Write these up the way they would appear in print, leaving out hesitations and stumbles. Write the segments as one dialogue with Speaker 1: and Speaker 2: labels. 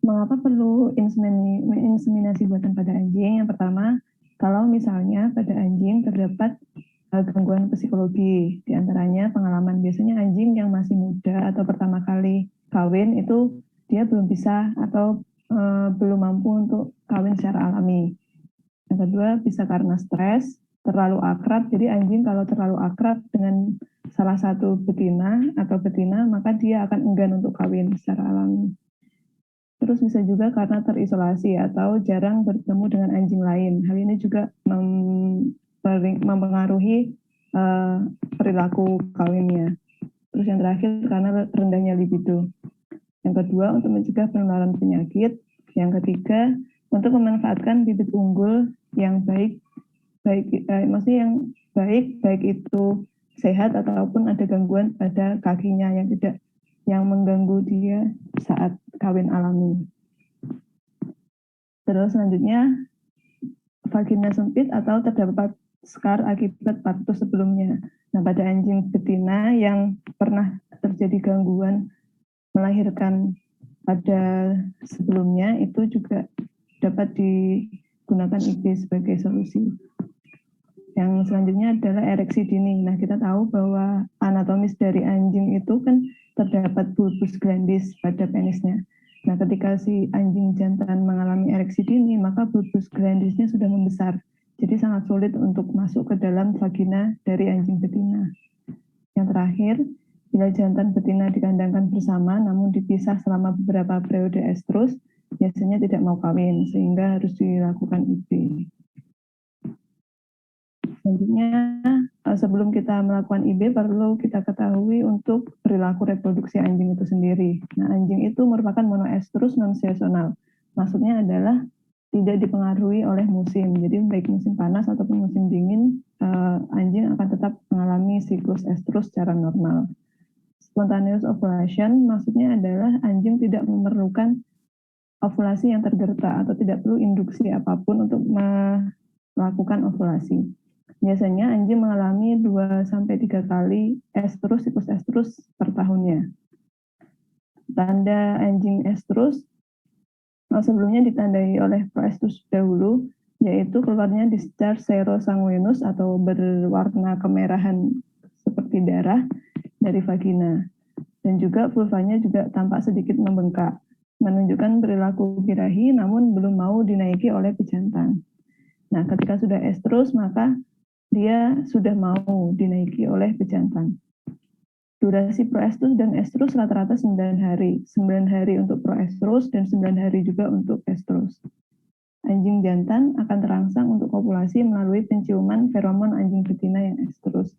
Speaker 1: Mengapa perlu inseminasi buatan pada anjing? Yang pertama, kalau misalnya pada anjing terdapat gangguan psikologi, diantaranya pengalaman. Biasanya anjing yang masih muda atau pertama kali kawin itu dia belum bisa atau belum mampu untuk kawin secara alami. Yang kedua, bisa karena stres, terlalu akrab. Jadi anjing kalau terlalu akrab dengan salah satu betina atau betina, maka dia akan enggan untuk kawin secara alami. Terus bisa juga karena terisolasi atau jarang bertemu dengan anjing lain. Hal ini juga mempengaruhi perilaku kawinnya. Terus yang terakhir karena rendahnya libido. Yang kedua, untuk mencegah penularan penyakit. Yang ketiga, untuk memanfaatkan bibit unggul yang maksudnya yang baik itu sehat ataupun ada gangguan pada kakinya yang mengganggu dia saat kawin alami. Terus selanjutnya, vagina sempit atau terdapat skar akibat partus sebelumnya. Nah, pada anjing betina yang pernah terjadi gangguan melahirkan pada sebelumnya, itu juga dapat digunakan IB sebagai solusi. Yang selanjutnya adalah ereksi dini. Nah, kita tahu bahwa anatomis dari anjing itu kan terdapat bulbus glandis pada penisnya. Nah, ketika si anjing jantan mengalami ereksi dini, maka bulbus glandisnya sudah membesar. Jadi sangat sulit untuk masuk ke dalam vagina dari anjing betina. Yang terakhir, bila jantan betina dikandangkan bersama namun dipisah selama beberapa periode estrus, biasanya tidak mau kawin sehingga harus dilakukan IB. Selanjutnya, sebelum kita melakukan IB, perlu kita ketahui untuk perilaku reproduksi anjing itu sendiri. Nah, anjing itu merupakan monoestrus non-seasonal. Maksudnya adalah tidak dipengaruhi oleh musim. Jadi baik musim panas ataupun musim dingin, anjing akan tetap mengalami siklus estrus secara normal. Spontaneous ovulation maksudnya adalah anjing tidak memerlukan ovulasi yang tergerta atau tidak perlu induksi apapun untuk melakukan ovulasi. Biasanya anjing mengalami 2-3 kali siklus estrus per tahunnya. Tanda anjing estrus sebelumnya ditandai oleh proestrus dahulu, yaitu keluarnya discharge serosanguinus atau berwarna kemerahan seperti darah dari vagina. Dan juga vulvanya juga tampak sedikit membengkak, menunjukkan perilaku birahi namun belum mau dinaiki oleh pejantan. Nah, ketika sudah estrus, maka dia sudah mau dinaiki oleh pejantan. Durasi proestrus dan estrus rata-rata 9 hari. 9 hari untuk proestrus dan 9 hari juga untuk estrus. Anjing jantan akan terangsang untuk kopulasi melalui penciuman feromon anjing betina yang estrus.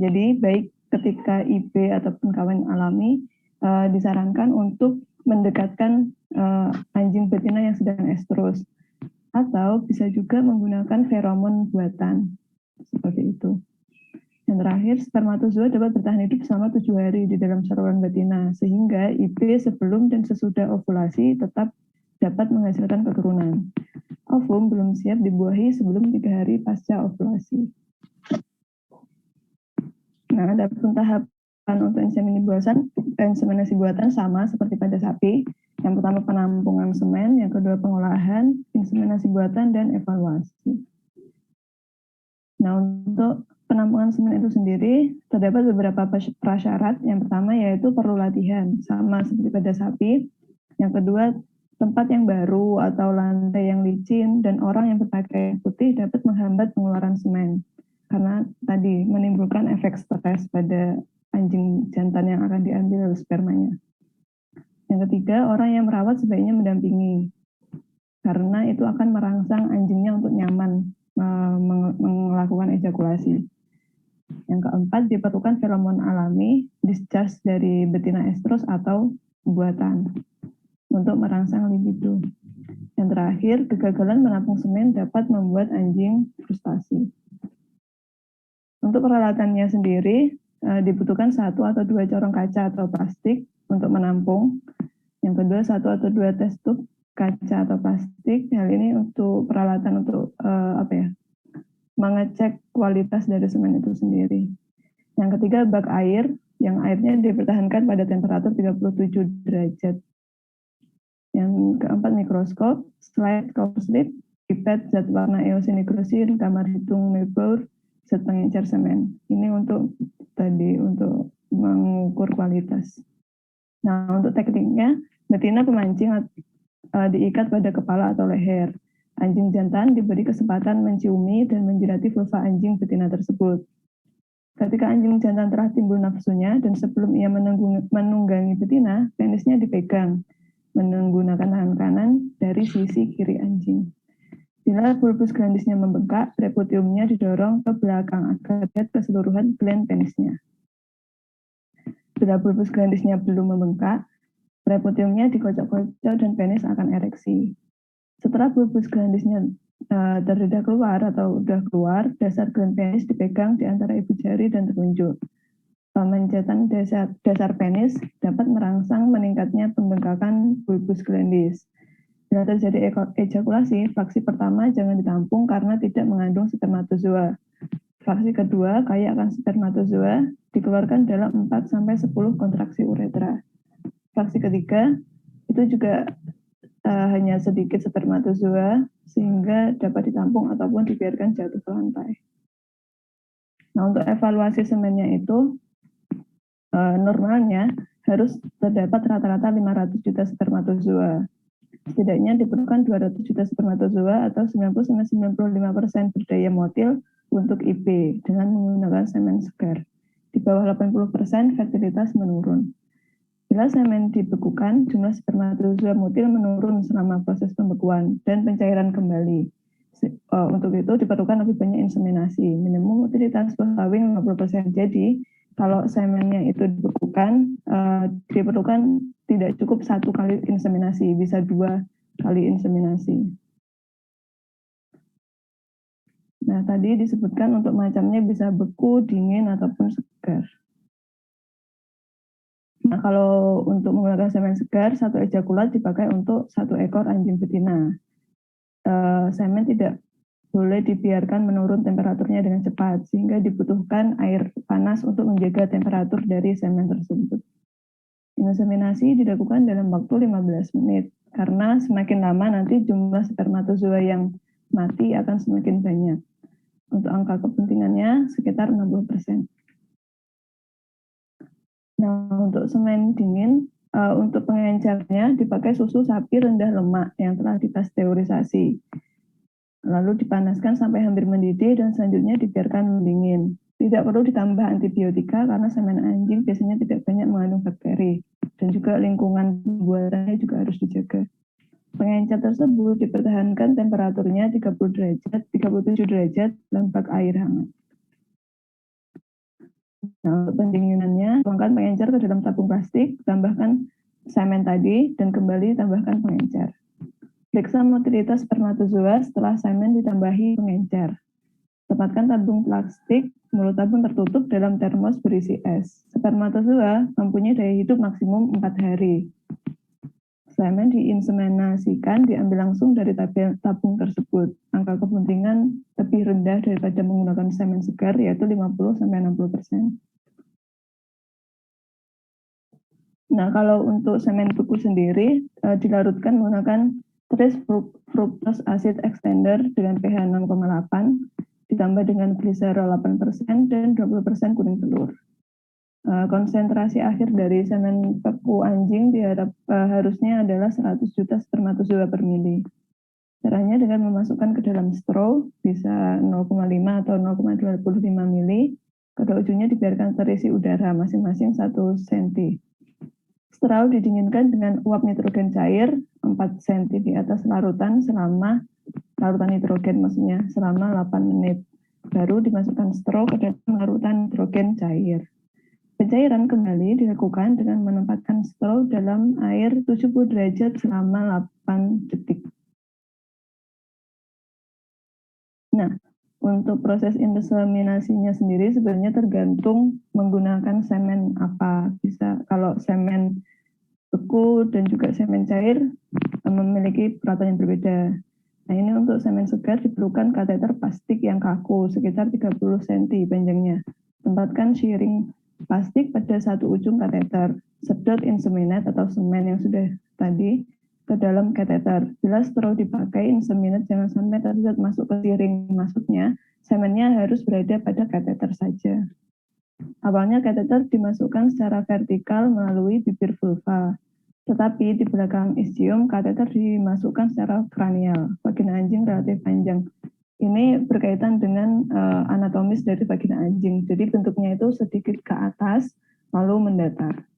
Speaker 1: Jadi baik ketika IB ataupun kawin alami disarankan untuk mendekatkan anjing betina yang sedang estrus. Atau bisa juga menggunakan feromon buatan. Seperti itu. Yang terakhir, spermatozoa dapat bertahan hidup selama 7 hari di dalam saluran betina, sehingga IB sebelum dan sesudah ovulasi tetap dapat menghasilkan keturunan. Ovum belum siap dibuahi sebelum 3 hari pasca ovulasi. Nah, ada pun tahapan untuk inseminasi buatan sama seperti pada sapi. Yang pertama penampungan semen, yang kedua pengolahan, inseminasi buatan, dan evaluasi. Nah, untuk penampungan semen itu sendiri terdapat beberapa prasyarat. Yang pertama yaitu perlu latihan, sama seperti pada sapi. Yang kedua, tempat yang baru atau lantai yang licin dan orang yang berpakaian putih dapat menghambat pengeluaran semen. Karena tadi menimbulkan efek stres pada anjing jantan yang akan diambil spermanya. Yang ketiga, orang yang merawat sebaiknya mendampingi. Karena itu akan merangsang anjingnya untuk nyaman melakukan ejakulasi. Yang keempat, diperlukan feromon alami, discharge dari betina estrus atau buatan untuk merangsang libido. Yang terakhir, kegagalan menampung semen dapat membuat anjing frustasi. Untuk peralatannya sendiri, dibutuhkan 1 atau 2 corong kaca atau plastik untuk menampung. Yang kedua, 1 atau 2 tes tub kaca atau plastik. Hal ini untuk peralatan untuk mengecek kualitas dari semen itu sendiri. Yang ketiga, bak air yang airnya dipertahankan pada temperatur 37 derajat. Yang keempat, mikroskop, slide cover slip, pipet, zat warna eosinikrosin, kamar hitung Neubauer, zat pengencer semen. Ini untuk mengukur kualitas. Nah, untuk tekniknya, betina pemancing diikat pada kepala atau leher. Anjing jantan diberi kesempatan menciumi dan menjilati vulva anjing betina tersebut. Ketika anjing jantan telah timbul nafsunya dan sebelum ia menunggangi betina, penisnya dipegang menggunakan tangan kanan dari sisi kiri anjing. Bila bulbus glandisnya membengkak, preputiumnya didorong ke belakang agar lihat keseluruhan gland penisnya. Bila bulbus glandisnya belum membengkak, preputiumnya dikocok-kocok dan penis akan ereksi. Setelah bulbus glandisnya terdedah keluar atau udah keluar, dasar gland penis dipegang di antara ibu jari dan telunjuk. Pemencatan dasar penis dapat merangsang meningkatnya pembengkakan bulbus glandis. Bila terjadi ejakulasi, fraksi pertama jangan ditampung karena tidak mengandung spermatozoa. Fraksi kedua, kaya akan spermatozoa, dikeluarkan dalam 4-10 kontraksi uretra. Fraksi ketiga, itu juga hanya sedikit spermatozoa sehingga dapat ditampung ataupun dibiarkan jatuh ke lantai. Nah, untuk evaluasi semennya itu normalnya harus terdapat rata-rata 500 juta spermatozoa. Setidaknya diperlukan 200 juta spermatozoa atau 90-95% berdaya motil untuk IP dengan menggunakan semen segar. Di bawah 80% fertilitas menurun. Bila semen dibekukan, jumlah spermatozoa motil menurun selama proses pembekuan dan pencairan kembali. Untuk itu diperlukan lebih banyak inseminasi. Minimum motilitas kawin 50%. Jadi, kalau semennya itu dibekukan, diperlukan tidak cukup 1 kali inseminasi, bisa 2 kali inseminasi. Nah, tadi disebutkan untuk macamnya bisa beku, dingin, ataupun segar. Nah, kalau untuk menggunakan semen segar, 1 ejakulat dipakai untuk 1 ekor anjing betina. Semen tidak boleh dibiarkan menurun temperaturnya dengan cepat, sehingga dibutuhkan air panas untuk menjaga temperatur dari semen tersebut. Inseminasi dilakukan dalam waktu 15 menit, karena semakin lama nanti jumlah spermatozoa yang mati akan semakin banyak. Untuk angka kepentingannya sekitar 60%. Nah, untuk semen dingin, untuk pengencernya dipakai susu sapi rendah lemak yang telah dipasteurisasi. Lalu dipanaskan sampai hampir mendidih dan selanjutnya dibiarkan mendingin. Tidak perlu ditambah antibiotika karena semen anjing biasanya tidak banyak mengandung bakteri. Dan juga lingkungan pembuatannya juga harus dijaga. Pengencer tersebut dipertahankan temperaturnya 37 derajat dalam bak air hangat. Nah, untuk pendinginannya, tuangkan pengencer ke dalam tabung plastik, tambahkan semen tadi, dan kembali tambahkan pengencer. Periksa motilitas spermatozoa setelah semen ditambahi pengencer. Tempatkan tabung plastik, mulut tabung tertutup dalam termos berisi es. Spermatozoa mempunyai daya hidup maksimum 4 hari. Semen diinseminasikan diambil langsung dari tabung tersebut. Angka kepentingan lebih rendah daripada menggunakan semen segar, yaitu 50-60%. Nah, kalau untuk semen beku sendiri, dilarutkan menggunakan tris fructose acid extender dengan pH 6,8, ditambah dengan gliserol 8% dan 20% kuning telur. Konsentrasi akhir dari semen beku anjing harusnya adalah 100 juta spermatozoa per mili. Caranya dengan memasukkan ke dalam straw, bisa 0,5 atau 0,25 mili, kedua ujungnya dibiarkan terisi udara masing-masing 1 cm. Straw didinginkan dengan uap nitrogen cair 4 cm di atas larutan nitrogen maksudnya selama 8 menit. Baru dimasukkan straw ke dalam larutan nitrogen cair. Pencairan kembali dilakukan dengan menempatkan straw dalam air 70 derajat selama 8 detik. Nah, untuk proses inseminasinya sendiri sebenarnya tergantung menggunakan semen apa. Bisa kalau semen beku dan juga semen cair memiliki peraturan yang berbeda. Nah, ini untuk semen segar diperlukan kateter plastik yang kaku sekitar 30 cm panjangnya. Tempatkan plastik pada satu ujung kateter. Sedot inseminate atau semen yang sudah tadi ke dalam kateter. Bila straw dipakai, inseminate jangan sampai tersedot masuk ke siring. Maksudnya, semennya harus berada pada kateter saja. Awalnya kateter dimasukkan secara vertikal melalui bibir vulva. Tetapi di belakang ischium, kateter dimasukkan secara kranial. Vagina anjing relatif panjang. Ini berkaitan dengan anatomis dari vagina anjing. Jadi bentuknya itu sedikit ke atas, lalu mendatar.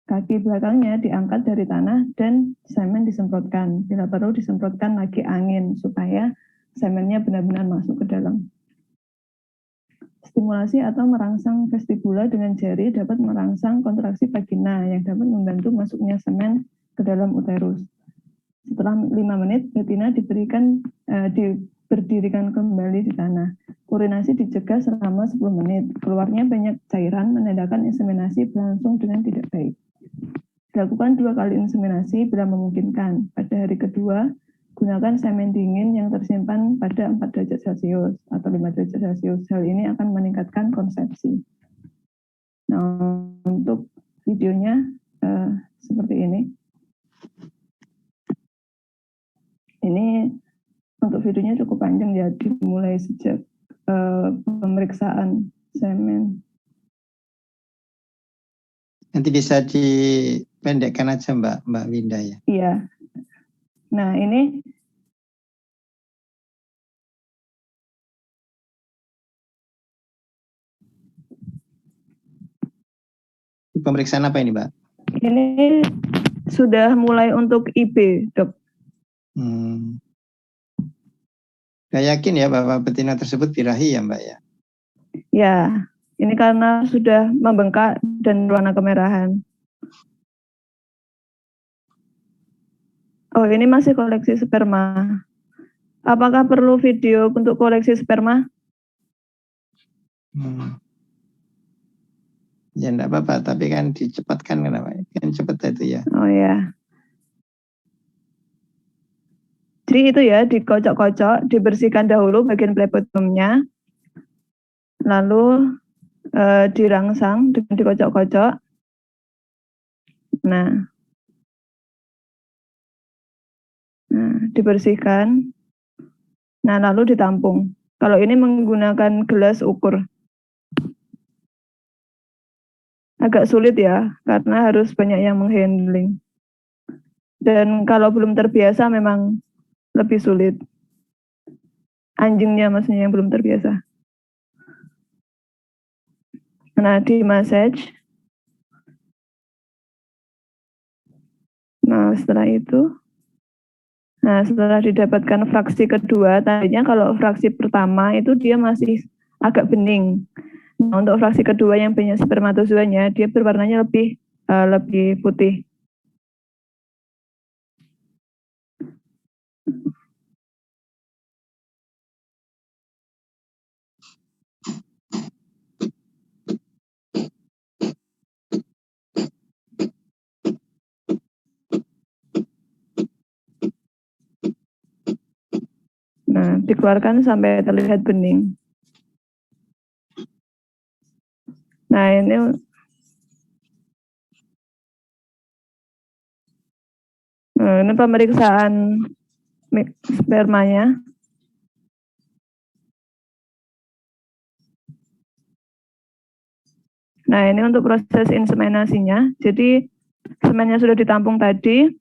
Speaker 1: Kaki belakangnya diangkat dari tanah dan semen disemprotkan. Bila perlu disemprotkan lagi angin supaya semennya benar-benar masuk ke dalam. Stimulasi atau merangsang vestibula dengan jari dapat merangsang kontraksi vagina yang dapat membantu masuknya semen ke dalam uterus. Setelah 5 menit, betina berdirikan kembali di tanah. Urinasi dicegah selama 10 menit. Keluarnya banyak cairan menandakan inseminasi berlangsung dengan tidak baik. Dilakukan 2 kali inseminasi bila memungkinkan. Pada hari kedua, gunakan semen dingin yang tersimpan pada 4 derajat Celcius atau 5 derajat Celcius. Hal ini akan meningkatkan konsepsi. Nah, untuk videonya seperti ini. Ini untuk videonya cukup panjang ya, dimulai sejak pemeriksaan semen.
Speaker 2: Nanti bisa dipendekkan aja Mbak Winda ya.
Speaker 1: Iya. Nah ini
Speaker 2: pemeriksaan apa ini Mbak?
Speaker 1: Ini sudah mulai untuk IB, Dok.
Speaker 2: Saya yakin ya bahwa betina tersebut birahi ya Mbak ya?
Speaker 1: Ya, ini karena sudah membengkak dan warna kemerahan. Oh, ini masih koleksi sperma. Apakah perlu video untuk koleksi sperma?
Speaker 2: Ya enggak apa-apa, tapi kan dicepatkan kenapa? Kan cepat itu ya.
Speaker 1: Oh ya. Jadi itu ya, dikocok-kocok, dibersihkan dahulu bagian plebiscitnya, lalu dirangsang dengan dikocok-kocok. Nah, dibersihkan. Nah, lalu ditampung. Kalau ini menggunakan gelas ukur. Agak sulit ya, karena harus banyak yang menghandling. Dan kalau belum terbiasa memang lebih sulit. Anjingnya maksudnya yang belum terbiasa. Nah, di massage. Nah, setelah itu, setelah didapatkan fraksi kedua, tadinya kalau fraksi pertama itu dia masih agak bening. Nah, untuk fraksi kedua yang banyak spermatozoanya, dia berwarnanya lebih putih. Nah, dikeluarkan sampai terlihat bening. Nah, ini pemeriksaan spermanya. Nah, ini untuk proses inseminasinya. Jadi, semennya sudah ditampung tadi.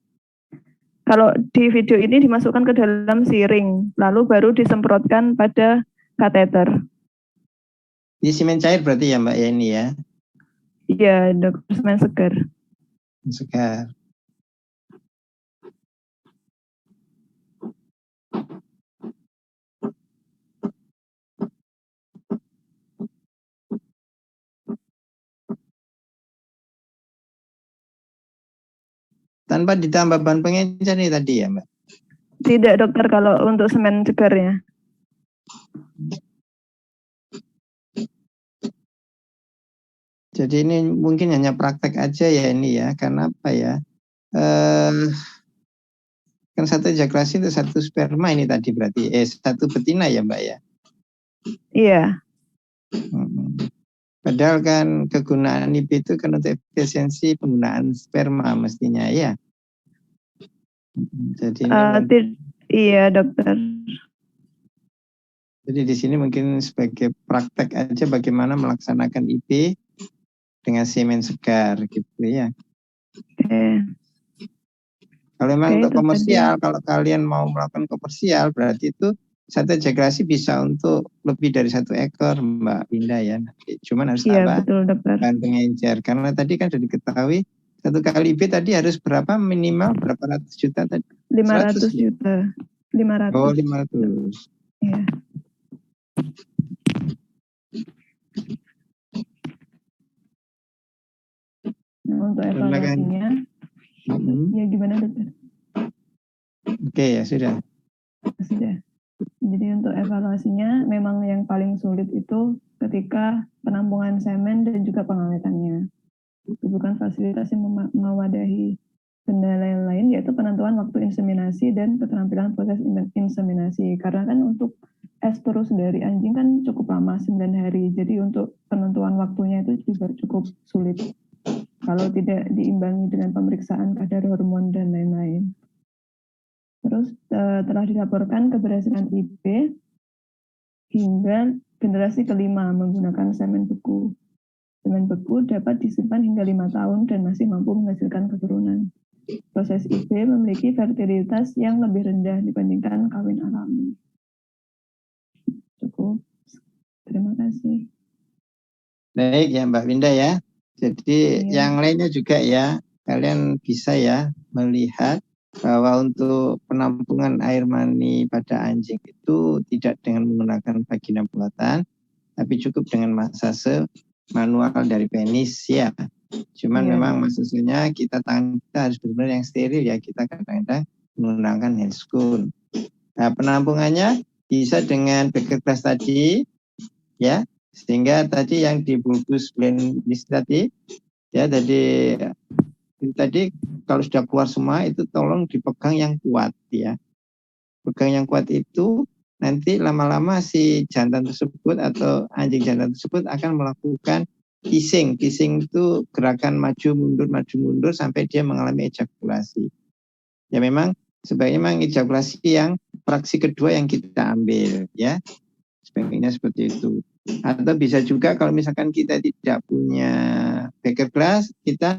Speaker 1: Kalau di video ini dimasukkan ke dalam siring, lalu baru disemprotkan pada kateter.
Speaker 2: Ini semen cair berarti ya Mbak ya ini ya?
Speaker 1: Iya, Dok, semen segar.
Speaker 2: Segar. Tanpa ditambah bahan pengencer nih tadi ya Mbak?
Speaker 1: Tidak dokter kalau untuk semen segarnya.
Speaker 2: Jadi ini mungkin hanya praktek aja ya ini ya, karena apa ya? Kan satu ejakulasi itu satu sperma ini tadi berarti, satu betina ya Mbak ya?
Speaker 1: Iya.
Speaker 2: Padahal kan kegunaan IP itu kan untuk efisiensi penggunaan sperma mestinya ya. Jadi ini
Speaker 1: Iya dokter.
Speaker 2: jadi di sini mungkin sebagai praktek aja bagaimana melaksanakan IP dengan semen segar gitu ya.
Speaker 1: Oke.
Speaker 2: Kalau memang untuk
Speaker 1: itu
Speaker 2: komersial,
Speaker 1: tadi.
Speaker 2: kalau kalian mau melakukan komersial berarti itu satu ejakulasi bisa untuk lebih dari 1 ekor Mbak Winda ya. Cuman harus
Speaker 1: Iya
Speaker 2: tambah
Speaker 1: betul dokter.
Speaker 2: bahan pengencer karena tadi kan sudah diketahui satu kali IP tadi harus berapa minimal berapa ratus juta tadi?
Speaker 1: 500
Speaker 2: 100 ya?
Speaker 1: juta. 500.
Speaker 2: Oh 500.
Speaker 1: Iya. Nah, untuk
Speaker 2: Karena kan
Speaker 1: evaluasinya, ya gimana dokter?
Speaker 2: Oke ya sudah.
Speaker 1: Sudah. Jadi untuk evaluasinya memang yang paling sulit itu ketika penampungan semen dan juga pengawetannya. Bukan fasilitas yang mewadahi. Kendala yang lain yaitu penentuan waktu inseminasi dan keterampilan proses inseminasi. Karena kan untuk estrus dari anjing kan cukup lama, 9 hari. Jadi untuk penentuan waktunya itu juga cukup sulit. Kalau tidak diimbangi dengan pemeriksaan kadar hormon dan lain-lain. Terus telah dilaporkan keberhasilan IP hingga generasi kelima menggunakan semen beku. Semen beku dapat disimpan hingga 5 tahun dan masih mampu menghasilkan keturunan. Proses IP memiliki fertilitas yang lebih rendah dibandingkan kawin alami. Cukup. Terima kasih.
Speaker 2: Baik ya Mbak Winda ya. Jadi yang lainnya juga ya, kalian bisa ya melihat bahwa untuk penampungan air mani pada anjing itu tidak dengan menggunakan vagina buatan, tapi cukup dengan massase manual dari penis ya. Cuman memang massasenya tangan kita harus benar-benar yang steril ya. Kita kadang-kadang menggunakan handscoon. Nah penampungannya bisa dengan Becker glass tadi ya. Sehingga tadi yang di bulbus blendis tadi ya tadi kalau sudah keluar semua itu tolong dipegang yang kuat ya. Pegang yang kuat itu nanti lama-lama si jantan tersebut atau anjing jantan tersebut akan melakukan kissing. Kissing itu gerakan maju mundur sampai dia mengalami ejakulasi. Ya memang sebaiknya memang ejakulasi yang fraksi kedua yang kita ambil ya. Sebaiknya seperti itu. Atau bisa juga kalau misalkan kita tidak punya Becker glass, kita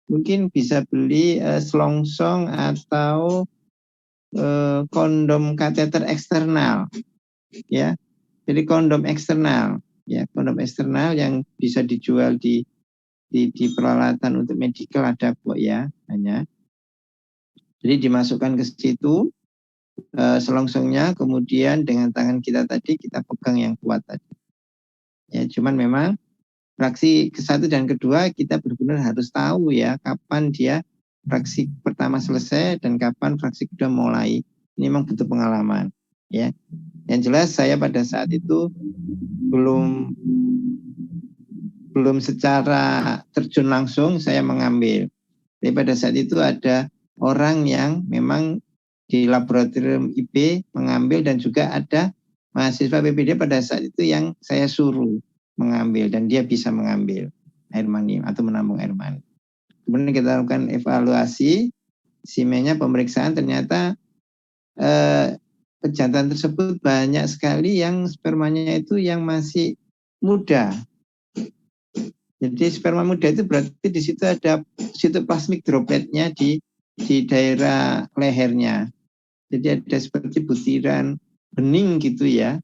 Speaker 2: mungkin bisa beli selongsong atau kondom kateter eksternal ya. Jadi kondom eksternal ya, kondom eksternal yang bisa dijual di peralatan untuk medical ada kok ya, hanya. Jadi dimasukkan ke situ selongsongnya, kemudian dengan tangan kita tadi kita pegang yang kuat tadi. Ya, cuman memang fraksi ke-1 dan kedua kita benar-benar harus tahu ya kapan dia fraksi pertama selesai dan kapan fraksi kedua mulai. Ini memang butuh pengalaman ya. Yang jelas saya pada saat itu belum secara terjun langsung saya mengambil. Tapi pada saat itu ada orang yang memang di laboratorium IP mengambil dan juga ada mahasiswa PPD pada saat itu yang saya suruh mengambil dan dia bisa mengambil air mani atau menampung air mani. Kemudian kita lakukan evaluasi semennya, pemeriksaan, ternyata jantan tersebut banyak sekali yang spermanya itu yang masih muda. Jadi sperma muda itu berarti di situ ada sitoplasmik dropletnya di daerah lehernya. Jadi ada seperti butiran bening gitu ya.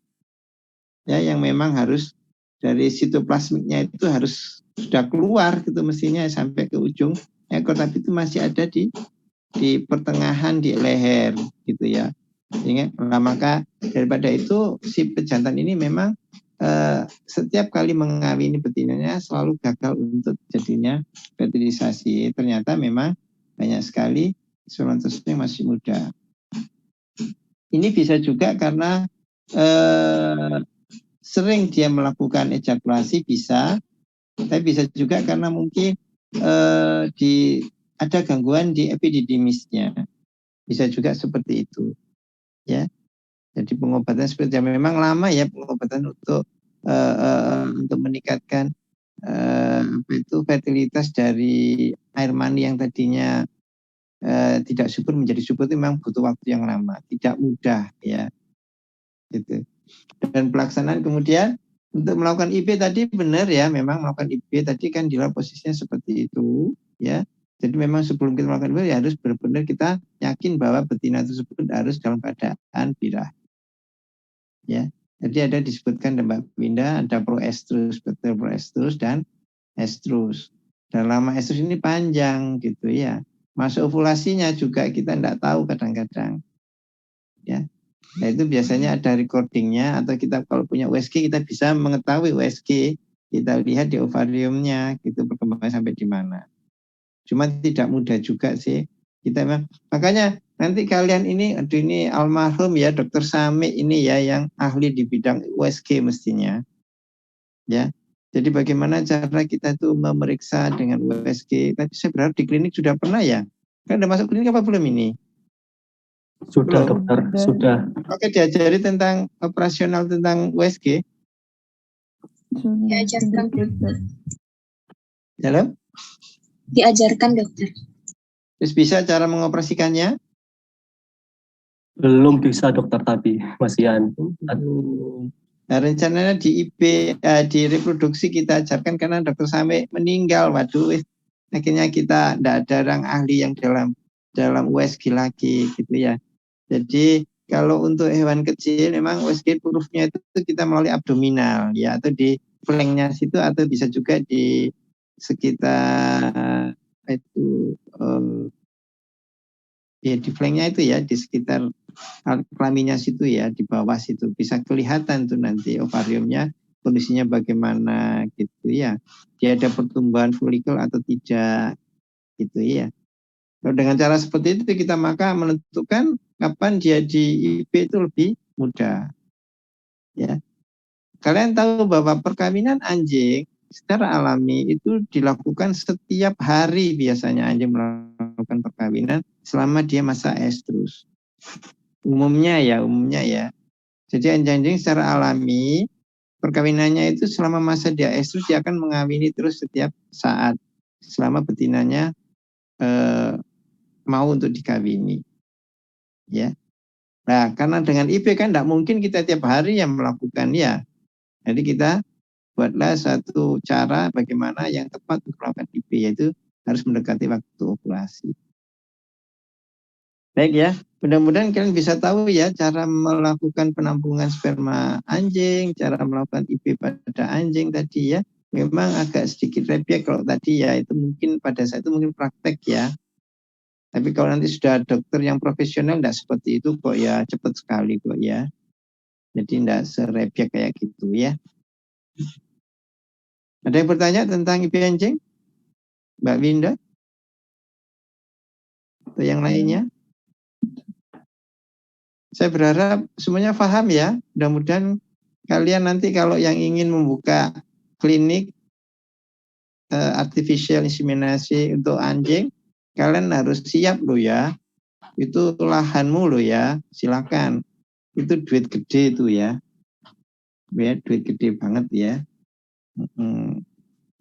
Speaker 2: Ya yang memang harus dari sitoplasmiknya itu harus sudah keluar gitu mestinya sampai ke ujung ekor, tapi itu masih ada di pertengahan di leher gitu ya. Sehingga maka daripada itu si pejantan ini memang setiap kali mengawini betinanya selalu gagal untuk jadinya fertilisasi. Ternyata memang banyak sekali spermatozoa yang masih muda. Ini bisa juga karena sering dia melakukan ejakulasi bisa, tapi bisa juga karena mungkin ada gangguan di epididymisnya. Bisa juga seperti itu. Ya. Jadi pengobatan seperti memang lama ya pengobatan untuk meningkatkan fertilitas dari air mani yang tadinya tidak subur menjadi subur itu memang butuh waktu yang lama, tidak mudah ya. Gitu. Dan pelaksanaan kemudian untuk melakukan IB tadi benar ya, memang melakukan IB tadi kan di posisinya seperti itu ya. Jadi memang sebelum kita melakukan IB ya harus benar-benar kita yakin bahwa betina tersebut harus dalam keadaan birah. Ya. Jadi ada disebutkan Mbak Winda ada proestrus, betul proestrus dan estrus. Dan lama estrus ini panjang gitu ya. Masa ovulasinya juga kita tidak tahu kadang-kadang. Ya. Nah itu biasanya ada recordingnya atau kita kalau punya USG kita bisa mengetahui USG, kita lihat di ovariumnya gitu perkembangan sampai di mana. Cuma tidak mudah juga sih. Kita makanya nanti kalian ini almarhum ya Dr. Sami ini ya yang ahli di bidang USG mestinya. Ya. Jadi bagaimana cara kita tuh memeriksa dengan USG? Tadi saya berharap di klinik sudah pernah ya. Kan udah masuk klinik apa belum ini?
Speaker 3: Sudah dokter, sudah.
Speaker 2: Oke, diajari tentang operasional tentang USG.
Speaker 4: Diajarkan.
Speaker 2: Halo?
Speaker 4: Diajarkan dokter.
Speaker 2: Terus bisa cara mengoperasikannya?
Speaker 3: Belum bisa dokter tapi masih
Speaker 2: Nah, rencananya di IB di reproduksi kita ajarkan karena dokter Sami meninggal. Waduh, akhirnya kita tidak ada orang ahli yang dalam USG lagi gitu ya. Jadi kalau untuk hewan kecil memang USG proof-nya itu kita melalui abdominal ya atau di flanknya situ atau bisa juga di sekitar itu ya di flanknya itu ya di sekitar kelaminnya situ ya di bawah situ bisa kelihatan tuh nanti ovariumnya kondisinya bagaimana gitu ya, dia ada pertumbuhan folikel atau tidak gitu ya. Kalau dengan cara seperti itu kita maka menentukan kapan dia di IB itu lebih mudah ya. Kalian tahu bahwa perkawinan anjing secara alami itu dilakukan setiap hari, biasanya anjing melakukan perkawinan selama dia masa estrus. Umumnya ya. Jadi anjing-anjing secara alami perkawinannya itu selama masa dia estrus dia akan mengawini terus setiap saat selama betinanya mau untuk dikawini. Ya. Nah, karena dengan IB kan tidak mungkin kita tiap hari yang melakukan ya. Jadi kita buatlah satu cara bagaimana yang tepat untuk melakukan IB, yaitu harus mendekati waktu ovulasi. Baik ya, mudah-mudahan kalian bisa tahu ya cara melakukan penampungan sperma anjing, cara melakukan IB pada anjing tadi ya. Memang agak sedikit repot kalau tadi ya, itu mungkin pada saat itu mungkin praktek ya. Tapi kalau nanti sudah dokter yang profesional tidak seperti itu kok ya, cepat sekali kok ya. Jadi tidak serepek kayak gitu ya. Ada yang bertanya tentang IB anjing? Mbak Winda? Atau yang lainnya? Saya berharap semuanya paham ya. Mudah-mudahan kalian nanti kalau yang ingin membuka klinik artificial inseminasi untuk anjing, kalian harus siap loh ya. Itu lahanmu loh ya. Silakan. Itu duit gede itu ya. Ya, duit gede banget ya.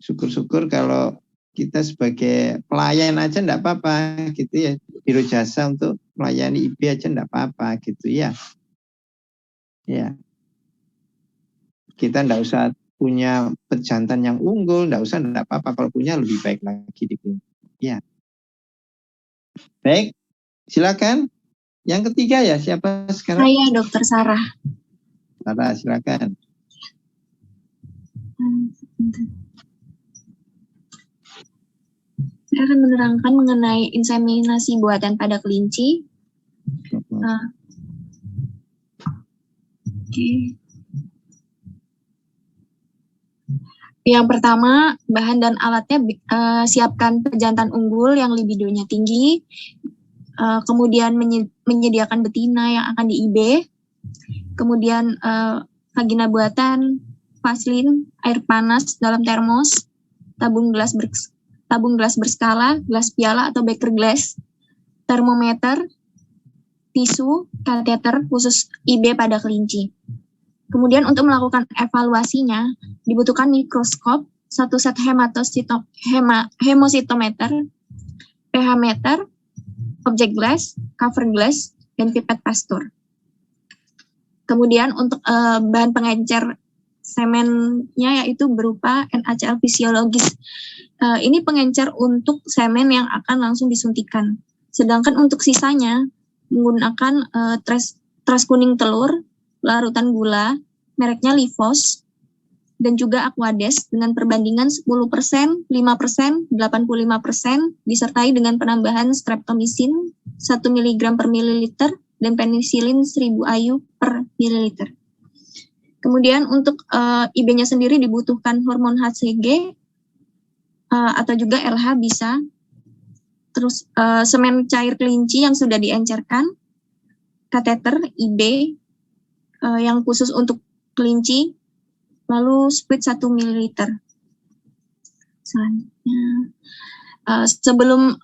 Speaker 2: Syukur-syukur kalau kita sebagai pelayan aja enggak apa-apa gitu ya. Biro jasa untuk melayani IB aja enggak apa-apa gitu ya. Ya. Kita enggak usah punya pejantan yang unggul, enggak usah, enggak apa-apa. Kalau punya lebih baik lagi di klinik. Ya. Baik, silakan. Yang ketiga ya, siapa sekarang?
Speaker 4: Saya Dokter Sarah.
Speaker 2: Sarah, silakan.
Speaker 4: Saya akan menerangkan mengenai inseminasi buatan pada kelinci. Oke. Yang pertama, bahan dan alatnya siapkan pejantan unggul yang libidonya tinggi, kemudian menyediakan betina yang akan di-IB, kemudian vagina buatan, vaselin, air panas dalam termos, tabung gelas berskala, gelas piala atau beker glass, termometer, tisu, kateter khusus IB pada kelinci. Kemudian untuk melakukan evaluasinya, dibutuhkan mikroskop, 1 set hemositometer, pH meter, object glass, cover glass, dan pipet pastur. Kemudian untuk bahan pengencer semennya yaitu berupa NaCl fisiologis. Ini pengencer untuk semen yang akan langsung disuntikan. Sedangkan untuk sisanya menggunakan teras kuning telur, larutan gula, mereknya Livos, dan juga Aquades dengan perbandingan 10%, 5%, 85%, disertai dengan penambahan streptomycin 1 mg per mililiter dan penisilin 1000 IU per mililiter. Kemudian untuk IB-nya sendiri dibutuhkan hormon HCG atau juga LH bisa. Terus semen cair kelinci yang sudah diencerkan, kateter IB yang khusus untuk kelinci, lalu squid 1 ml. Selanjutnya, sebelum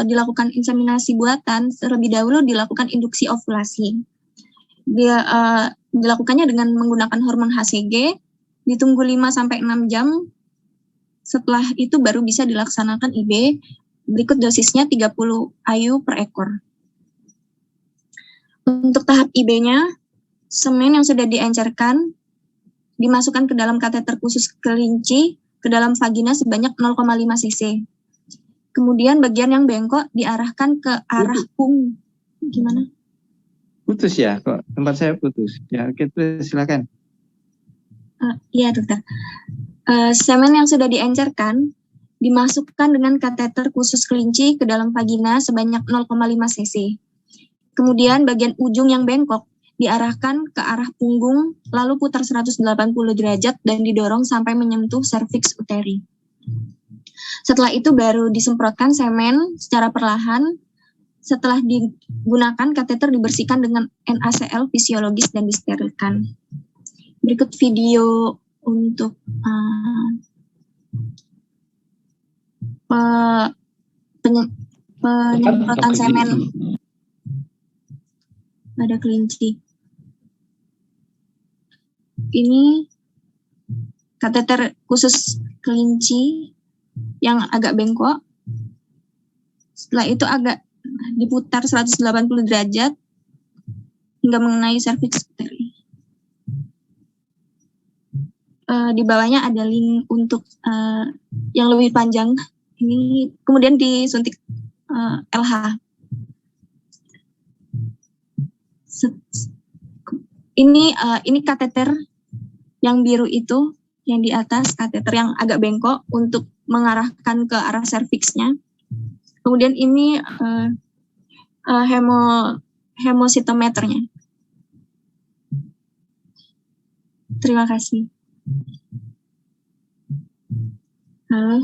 Speaker 4: dilakukan inseminasi buatan, terlebih dahulu dilakukan induksi ovulasi. Dia dilakukannya dengan menggunakan hormon HCG, ditunggu 5-6 jam. Setelah itu baru bisa dilaksanakan IB. Berikut dosisnya 30 IU per ekor. Untuk tahap IB-nya, semen yang sudah diencerkan dimasukkan ke dalam kateter khusus kelinci ke dalam vagina sebanyak 0,5 cc. Kemudian bagian yang bengkok diarahkan ke arah punggung. Gimana?
Speaker 2: Putus ya, kok tempat saya putus. Ya, oke, silakan.
Speaker 4: Iya, dokter. Semen yang sudah diencerkan dimasukkan dengan kateter khusus kelinci ke dalam vagina sebanyak 0,5 cc. Kemudian bagian ujung yang bengkok diarahkan ke arah punggung, lalu putar 180 derajat dan didorong sampai menyentuh serviks uteri. Setelah itu baru disemprotkan semen secara perlahan. Setelah digunakan, kateter dibersihkan dengan NaCl fisiologis dan disterilkan. Berikut video untuk penyemprotan semen pada kelinci. Ini kateter khusus kelinci yang agak bengkok. Setelah itu agak diputar 180 derajat hingga mengenai serviks uteri. Di bawahnya ada link untuk yang lebih panjang. Ini kemudian disuntik LH. Ini kateter yang biru itu, yang di atas kateter yang agak bengkok untuk mengarahkan ke arah serviksnya. Kemudian ini hemositometernya. Terima kasih. Halo.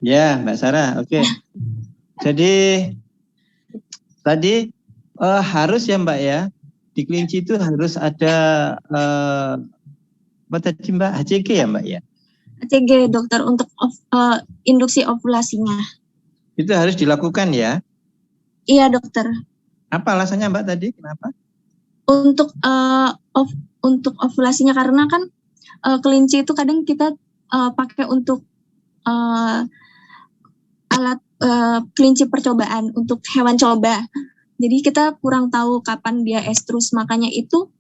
Speaker 2: Ya, Mbak Sarah, oke. Jadi tadi harus ya Mbak ya, di kelinci itu harus ada apa tadi Mbak, HCG ya Mbak ya?
Speaker 4: HCG dokter untuk induksi ovulasinya.
Speaker 2: Itu harus dilakukan ya?
Speaker 4: Iya dokter.
Speaker 2: Apa alasannya Mbak tadi? Kenapa?
Speaker 4: Untuk ovulasinya karena kan kelinci itu kadang kita pakai untuk alat kelinci percobaan untuk hewan coba. Jadi kita kurang tahu kapan dia estrus, makanya itu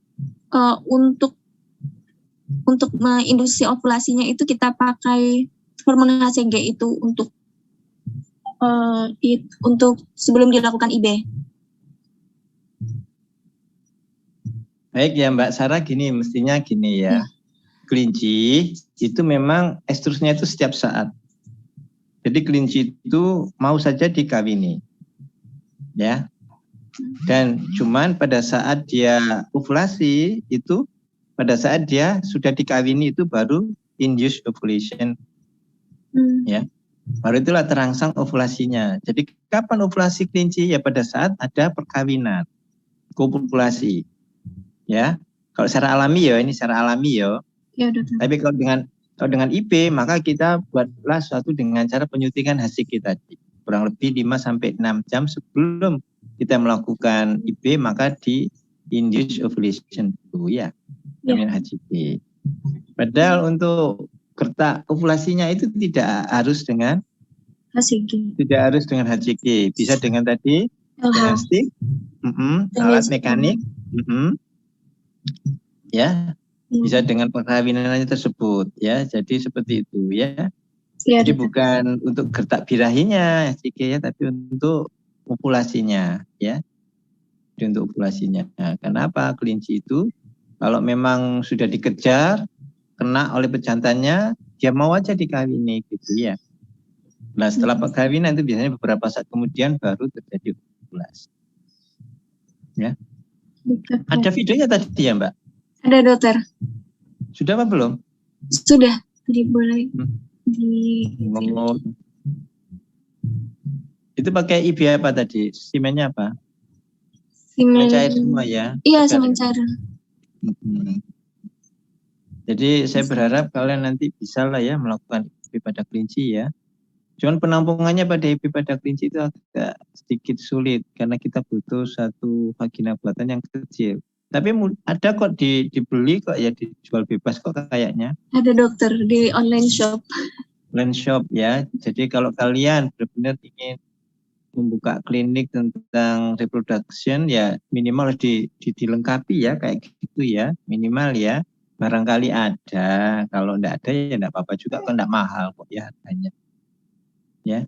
Speaker 4: untuk menginduksi ovulasinya itu kita pakai hormon HCG itu untuk sebelum dilakukan IB.
Speaker 2: Baik ya Mbak Sarah, mestinya gini ya. Kelinci itu memang estrusnya itu setiap saat. Jadi kelinci itu mau saja dikawini. Ya. Dan cuman pada saat dia ovulasi itu, pada saat dia sudah dikawini itu baru induced ovulation. Ya. Baru itulah terangsang ovulasinya. Jadi kapan ovulasi kelinci? Ya pada saat ada perkawinan, kopulasi. Ya. Kalau secara alami ya, ini secara alami ya.
Speaker 4: Ya, dokter.
Speaker 2: Tapi kalau dengan IB, maka kita buatlah suatu dengan cara penyuntikan HCG tadi. Kurang lebih 5-6 jam sebelum kita melakukan IB, maka di induced ovulation dulu ya. Dengan HCG. Padahal untuk gertak ovulasinya itu tidak harus dengan
Speaker 4: HCG.
Speaker 2: HCG, bisa dengan tadi dengan
Speaker 4: LH.
Speaker 2: stick, alat mekanik, ya, bisa dengan perkawinannya tersebut, ya. Jadi seperti itu, ya.
Speaker 4: Ya,
Speaker 2: Jadi bukan untuk gertak birahinya HCG ya, tapi untuk populasinya, ya. Jadi untuk populasinya. Nah, kenapa kelinci itu kalau memang sudah dikejar, kena oleh pejantannya, dia mau aja dikawini gitu ya. Nah, setelah perkawinan itu biasanya beberapa saat kemudian baru terjadi ovulasi. Ya. Ada videonya tadi ya, Mbak?
Speaker 4: Ada, dokter.
Speaker 2: Sudah apa belum?
Speaker 4: Sudah. Jadi boleh
Speaker 2: Itu pakai IB apa tadi? Semennya apa?
Speaker 4: Semen
Speaker 2: cair semua ya?
Speaker 4: Iya, semen cair.
Speaker 2: Jadi saya berharap kalian nanti bisa lah ya melakukan IB pada kelinci ya. Cuman penampungannya pada IB pada kelinci itu agak sedikit sulit karena kita butuh satu vagina buatan yang kecil. Tapi ada kok dibeli kok ya, dijual bebas kok kayaknya.
Speaker 4: Ada, dokter, di online shop.
Speaker 2: Online shop ya. Jadi kalau kalian benar-benar ingin membuka klinik tentang reproduction ya minimal dilengkapi ya kayak gitu ya, minimal ya. Barangkali ada, kalau enggak ada ya enggak apa-apa juga, kok enggak mahal kok ya harganya. Ya.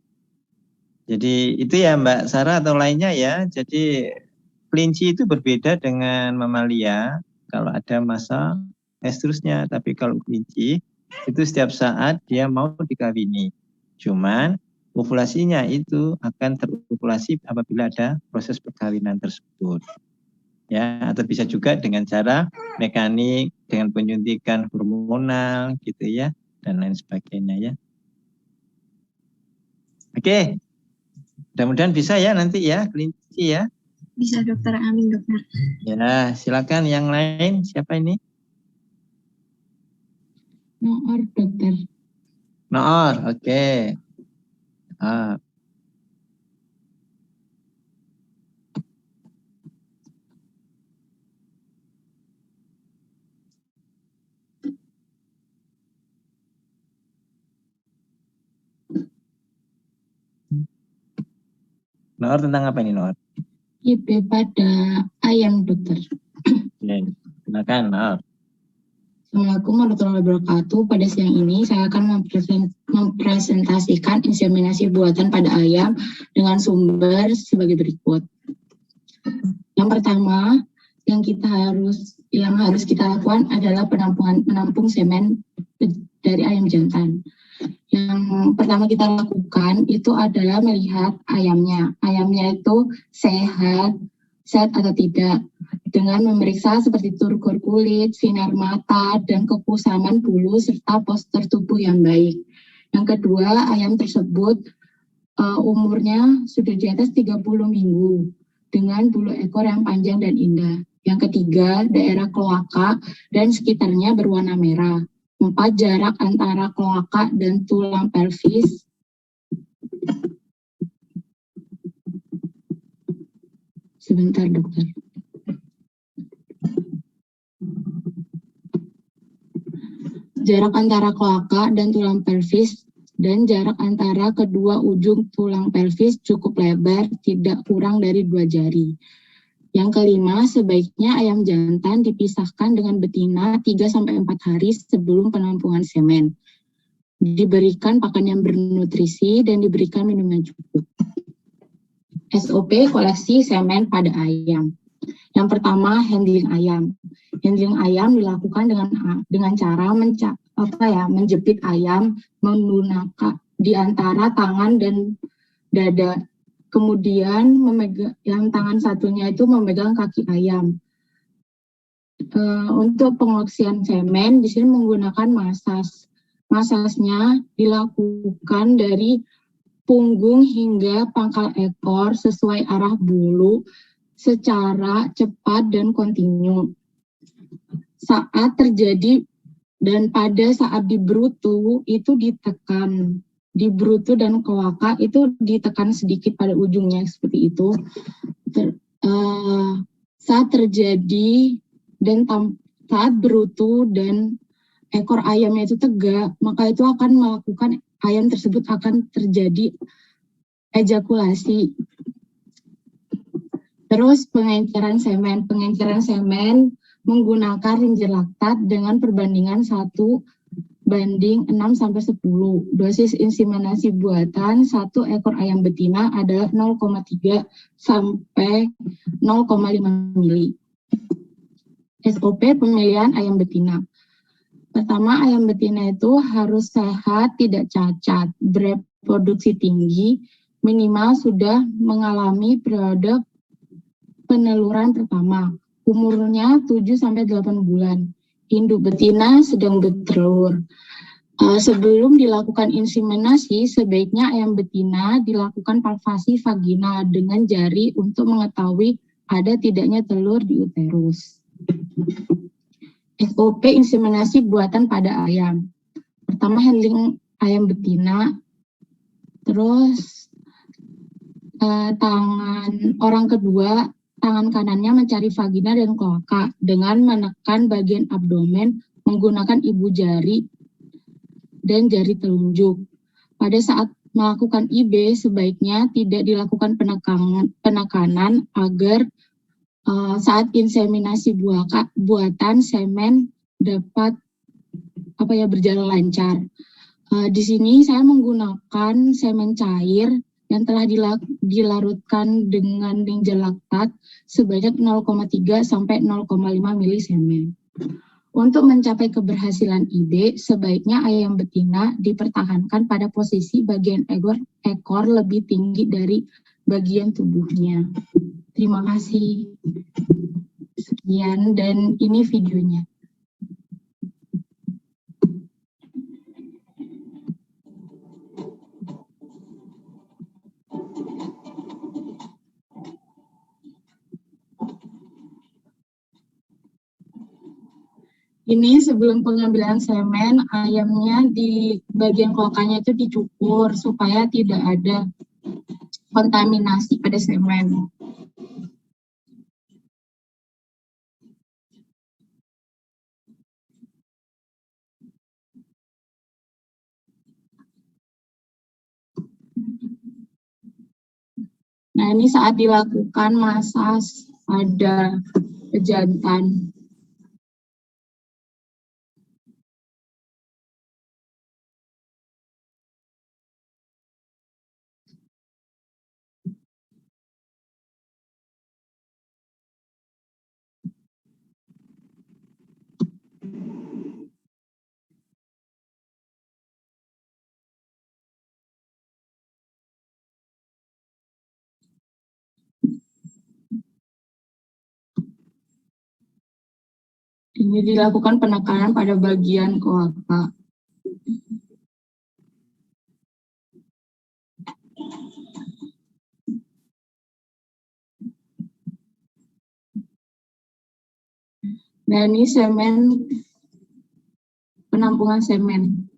Speaker 2: Jadi itu ya Mbak Sarah atau lainnya ya. Jadi kelinci itu berbeda dengan mamalia, kalau ada masa estrusnya, tapi kalau kelinci itu setiap saat dia mau dikawini. Cuman ovulasinya itu akan terovulasi apabila ada proses perkawinan tersebut. Ya, atau bisa juga dengan cara mekanik, dengan penyuntikan hormonal gitu ya, dan lain sebagainya ya. Oke. Mudah-mudahan bisa ya nanti ya kelinci ya.
Speaker 4: Bisa, dokter. Amin, dokter.
Speaker 2: Ya, silakan yang lain. Siapa ini?
Speaker 5: Noor, dokter.
Speaker 2: Noor, oke. Noor tentang apa ini Noor?
Speaker 5: IB pada ayam, dokter.
Speaker 2: Oke, silakan Noor.
Speaker 5: Assalamualaikum warahmatullahi wabarakatuh. Pada siang ini saya akan mempresentasikan inseminasi buatan pada ayam dengan sumber sebagai berikut. Yang pertama, yang harus kita lakukan adalah menampung semen dari ayam jantan. Yang pertama kita lakukan itu adalah melihat ayamnya. Ayamnya itu sehat atau tidak, dengan memeriksa seperti turgor kulit, sinar mata, dan kekusaman bulu serta postur tubuh yang baik. Yang kedua, ayam tersebut umurnya sudah di atas 30 minggu dengan bulu ekor yang panjang dan indah. Yang ketiga, daerah kloaka dan sekitarnya berwarna merah. 4, jarak antara kloaka dan tulang pelvis. Sebentar, dokter. Jarak antara kloaka dan tulang pelvis dan jarak antara kedua ujung tulang pelvis cukup lebar, tidak kurang dari 2 jari. Yang kelima, sebaiknya ayam jantan dipisahkan dengan betina 3-4 hari sebelum penampungan semen. Diberikan pakan yang bernutrisi dan diberikan minum yang cukup. SOP koleksi semen pada ayam. Yang pertama, handling ayam. Handling ayam dilakukan dengan cara menjepit ayam menggunakan di antara tangan dan dada. Kemudian yang tangan satunya itu memegang kaki ayam. Untuk pengoleksian semen di sini menggunakan masas. Masasnya dilakukan dari punggung hingga pangkal ekor sesuai arah bulu secara cepat dan kontinu. Saat terjadi dan pada saat dibrutu itu ditekan. Di brutu dan kloaka itu ditekan sedikit pada ujungnya seperti itu. Saat terjadi dan saat brutu dan ekor ayamnya itu tegak, maka itu akan melakukan ayam tersebut akan terjadi ejakulasi. Terus pengenceran semen. Pengenceran semen menggunakan ringer laktat dengan perbandingan 1:6-10. Dosis inseminasi buatan satu ekor ayam betina adalah 0,3 sampai 0,5 mili. SOP pemilihan ayam betina. Pertama, ayam betina itu harus sehat, tidak cacat, bereproduksi tinggi, minimal sudah mengalami periode peneluran pertama. Umurnya 7-8 bulan. Induk betina sedang bertelur. Sebelum dilakukan inseminasi, sebaiknya ayam betina dilakukan palpasi vagina dengan jari untuk mengetahui ada tidaknya telur di uterus. SOP inseminasi buatan pada ayam. Pertama, handling ayam betina. Terus orang kedua, tangan kanannya mencari vagina dan kloaka dengan menekan bagian abdomen menggunakan ibu jari dan jari telunjuk. Pada saat melakukan IB, sebaiknya tidak dilakukan penekanan agar saat inseminasi buatan semen dapat berjalan lancar. Di sini saya menggunakan semen cair yang telah dilarutkan dengan ringer laktat sebanyak 0,3 sampai 0,5 mili semen. Untuk mencapai keberhasilan IB, sebaiknya ayam betina dipertahankan pada posisi bagian ekor lebih tinggi dari bagian tubuhnya. Terima kasih. Sekian, dan ini videonya. Ini sebelum pengambilan semen, ayamnya di bagian kloakanya itu dicukur supaya tidak ada kontaminasi pada semen. Nah, ini saat dilakukan masas pada pejantan. Ini dilakukan penekanan pada bagian kloaka. Nah, ini semen, penampungan semen.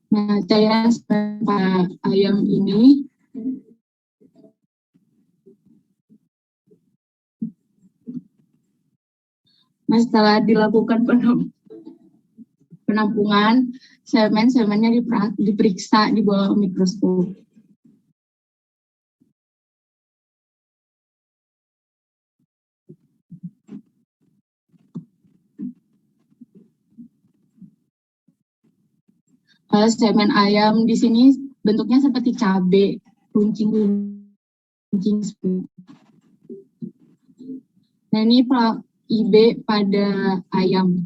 Speaker 5: Nah, cairan semen pada ayam ini setelah dilakukan penampungan, semennya diperiksa di bawah mikroskop. Semen ayam di sini bentuknya seperti cabai, runcing. Nah, ini IB pada ayam.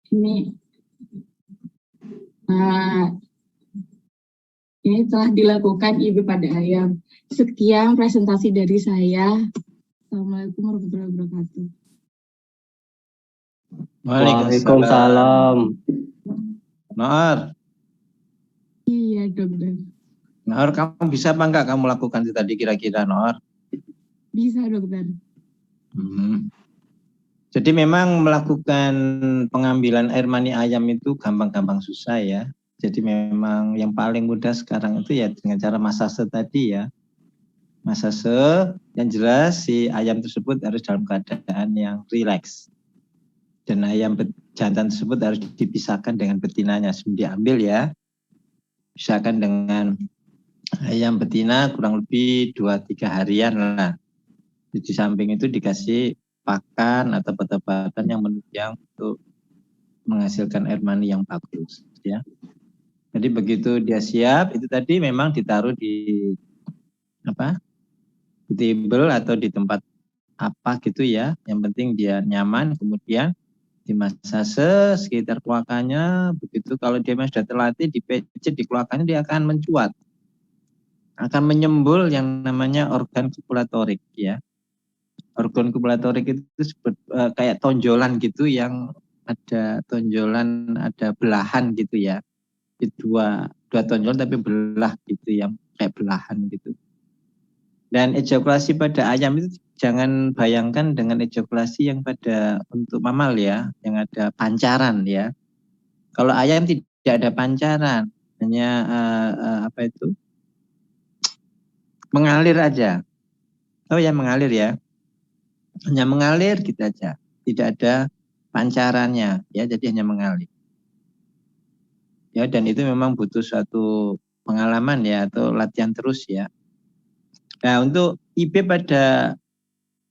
Speaker 5: Ini ini telah dilakukan IB pada ayam. Sekian presentasi dari saya. Assalamualaikum warahmatullahi wabarakatuh.
Speaker 3: Waalaikumsalam.
Speaker 2: Noor,
Speaker 5: Iya, dokter.
Speaker 2: Noor, kamu bisa apa enggak kamu lakukan itu tadi kira-kira, Noor?
Speaker 5: Bisa, dokter.
Speaker 2: Jadi memang melakukan pengambilan air mani ayam itu gampang-gampang susah ya. Jadi memang yang paling mudah sekarang itu ya dengan cara masase tadi ya. Masase yang jelas si ayam tersebut harus dalam keadaan yang rileks. Dan ayam jantan tersebut harus dipisahkan dengan betinanya sebelum diambil ya. Pisahkan dengan ayam betina kurang lebih 2-3 harian lah. Di samping itu dikasih pakan atau obat-obatan yang menunjang untuk menghasilkan air mani yang bagus ya. Jadi begitu dia siap itu tadi memang ditaruh di di table atau di tempat apa gitu ya. Yang penting dia nyaman, kemudian dimasase sekitar keluarkannya. Begitu kalau dia sudah terlatih dipijit di keluarkannya, dia akan mencuat, akan menyembul yang namanya organ kopulatorik ya. Organ kopulatorik itu kayak tonjolan gitu yang ada tonjolan, ada belahan gitu ya. Dua tonjolan tapi belah gitu yang kayak belahan gitu. Dan ejakulasi pada ayam itu jangan bayangkan dengan ejakulasi yang pada untuk mamal ya, yang ada pancaran ya. Kalau ayam tidak ada pancaran, hanya mengalir aja. Oh ya mengalir ya, hanya mengalir gitu aja, tidak ada pancarannya ya, jadi hanya mengalir. Ya dan itu memang butuh suatu pengalaman ya atau latihan terus ya. Nah untuk IB pada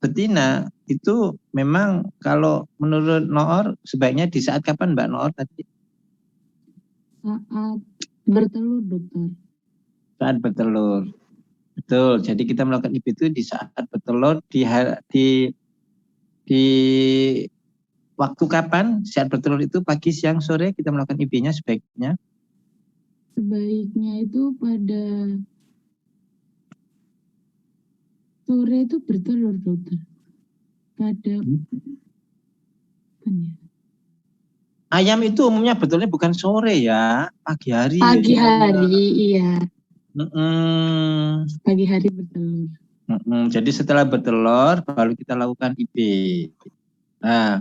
Speaker 2: betina itu memang kalau menurut Noor sebaiknya di saat kapan Mbak Noor tadi?
Speaker 5: Saat bertelur, dokter.
Speaker 2: Saat bertelur. Betul. Jadi kita melakukan IB itu di saat bertelur di waktu kapan? Saat bertelur itu pagi, siang, sore kita melakukan IB-nya sebaiknya?
Speaker 5: Sebaiknya itu pada sore itu bertelur, dokter. Pada
Speaker 2: ayam itu umumnya betulnya bukan sore ya, pagi hari.
Speaker 5: Pagi hari, iya. Pagi hari bertelur.
Speaker 2: Jadi setelah bertelur baru kita lakukan IB. Nah,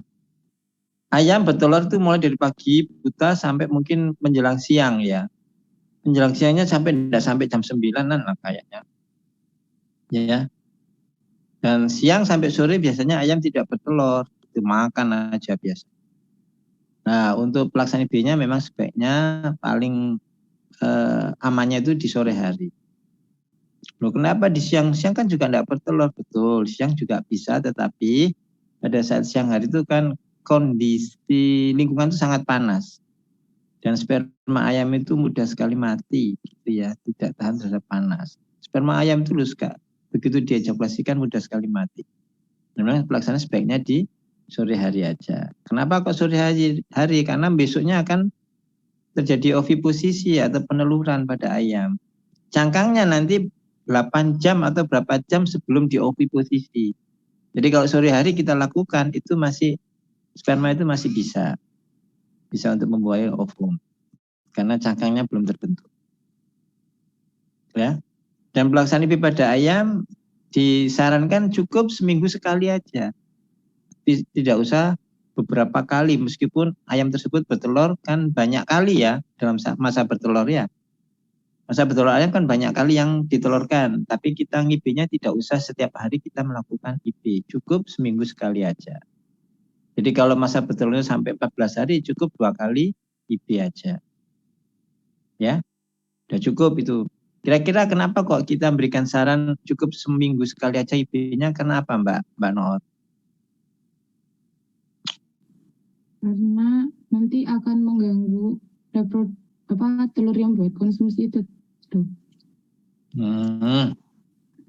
Speaker 2: ayam bertelur itu mulai dari pagi buta sampai mungkin menjelang siang ya. Menjelang siangnya tidak sampai jam 9-an lah kayaknya. Ya. Dan siang sampai sore biasanya ayam tidak bertelur, itu makan aja biasa. Nah, untuk pelaksanaan IB-nya memang sebaiknya paling amannya itu di sore hari. Loh, kenapa di siang-siang kan juga tidak bertelur? Betul, siang juga bisa, tetapi pada saat siang hari itu kan kondisi lingkungan itu sangat panas. Dan sperma ayam itu mudah sekali mati, gitu ya, tidak tahan terhadap panas. Sperma ayam itu loh, begitu diejakulasikan mudah sekali mati. Memang pelaksanaan sebaiknya di sore hari aja. Kenapa kok sore hari? Karena besoknya akan terjadi oviposisi atau peneluran pada ayam. Cangkangnya nanti 8 jam atau berapa jam sebelum di oviposisi. Jadi kalau sore hari kita lakukan itu masih sperma itu masih bisa untuk membuai ovum karena cangkangnya belum terbentuk. Ya. Dan pelaksanaan IB pada ayam disarankan cukup seminggu sekali aja. Tidak usah beberapa kali meskipun ayam tersebut bertelur kan banyak kali ya dalam masa bertelur ya. Masa bertelur ayam kan banyak kali yang ditelurkan, tapi kita IB-nya tidak usah setiap hari kita melakukan IB, cukup seminggu sekali aja. Jadi kalau masa bertelurnya sampai 14 hari cukup 2 kali IB aja. Ya, udah cukup itu. Kira-kira kenapa kok kita memberikan saran cukup seminggu sekali aja IB-nya? Kenapa Mbak Noor?
Speaker 5: Karena nanti akan mengganggu telur yang buat konsumsi itu.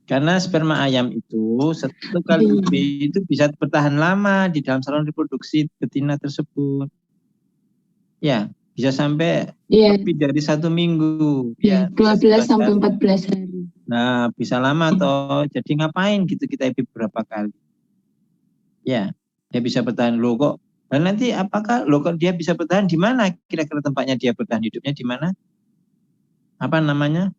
Speaker 2: Karena sperma ayam itu satu kali IB itu bisa bertahan lama di dalam saluran reproduksi betina tersebut. Ya, bisa sampai
Speaker 5: Iya,
Speaker 2: lebih dari 1 minggu.
Speaker 5: ya, 12 sampai 14 hari.
Speaker 2: Nah, bisa lama toh. Jadi ngapain gitu kita IP berapa kali? Ya, dia bisa bertahan loh kok. Dan nanti apakah loh kok dia bisa bertahan di mana? Kira-kira tempatnya dia bertahan hidupnya di mana? Apa namanya?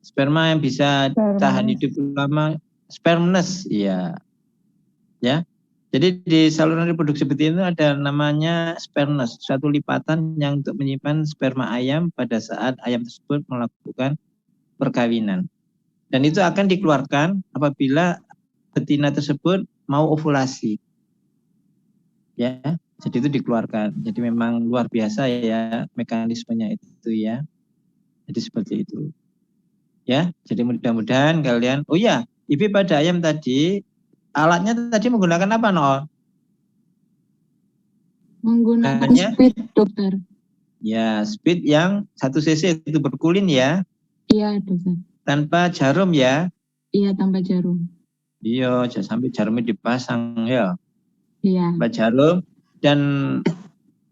Speaker 2: Sperma yang bisa tahan hidup lama, spermness, iya. Ya. Jadi di saluran reproduksi betina itu ada namanya spermness, suatu lipatan yang untuk menyimpan sperma ayam pada saat ayam tersebut melakukan perkawinan. Dan itu akan dikeluarkan apabila betina tersebut mau ovulasi. Ya, jadi itu dikeluarkan. Jadi memang luar biasa ya mekanismenya itu ya. Jadi seperti itu. Ya, jadi mudah-mudahan kalian, oh ya, IP pada ayam tadi, alatnya tadi menggunakan apa, Noor?
Speaker 5: Menggunakan
Speaker 2: Bahannya?
Speaker 5: speed, dokter.
Speaker 2: Ya, speed yang 1 cc itu berkulin ya,
Speaker 5: Iya, dokter.
Speaker 2: tanpa jarum ya.
Speaker 5: Iya, tanpa jarum.
Speaker 2: Iya, jangan sampai jarumnya dipasang ya.
Speaker 5: Iya.
Speaker 2: Tanpa jarum, dan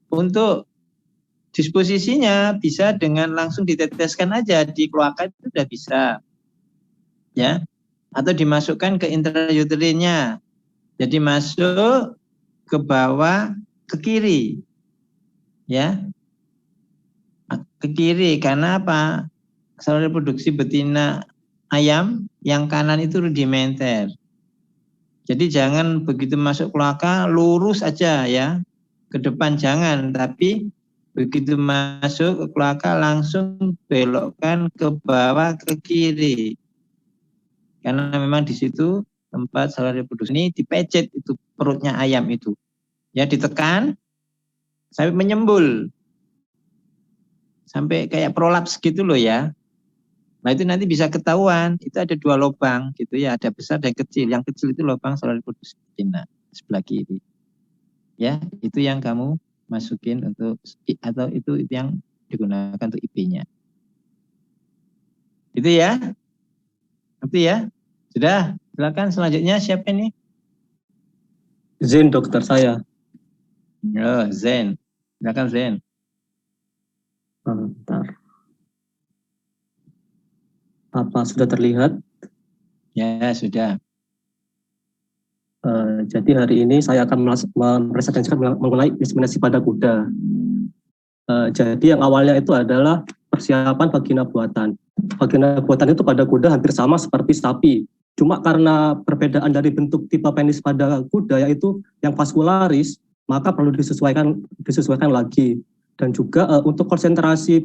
Speaker 2: untuk disposisinya bisa dengan langsung diteteskan aja di kloaka itu sudah bisa. Ya. Atau dimasukkan ke intrauterinnya. Jadi masuk ke bawah ke kiri. Ya. Ke kiri karena apa? Saluran reproduksi betina ayam yang kanan itu rudimenter. Jadi jangan begitu masuk kloaka lurus aja ya. Ke depan jangan, tapi begitu masuk ke kloaka langsung belokkan ke bawah ke kiri. Karena memang di situ tempat saluran reproduksi ini dipecet itu perutnya ayam itu. Ya ditekan sampai menyembul. Sampai kayak prolaps gitu loh ya. Nah itu nanti bisa ketahuan, itu ada 2 lubang gitu ya, ada besar dan kecil. Yang kecil itu lubang saluran reproduksi betina sebelah kiri. Ya, itu yang kamu masukin untuk, atau itu yang digunakan untuk IP-nya. Itu ya. Itu ya. Sudah, silakan selanjutnya siapa ini?
Speaker 3: Zen, dokter saya.
Speaker 2: Oh, Zen. Silakan Zen.
Speaker 3: Bentar. Apa sudah terlihat?
Speaker 2: Ya, sudah.
Speaker 3: Jadi hari ini saya akan mempresentasikan mengenai inseminasi pada kuda. Jadi yang awalnya itu adalah persiapan vagina buatan. Vagina buatan itu pada kuda hampir sama seperti sapi. Cuma karena perbedaan dari bentuk tipe penis pada kuda yaitu yang vaskularis, maka perlu disesuaikan lagi. Dan juga untuk konsentrasi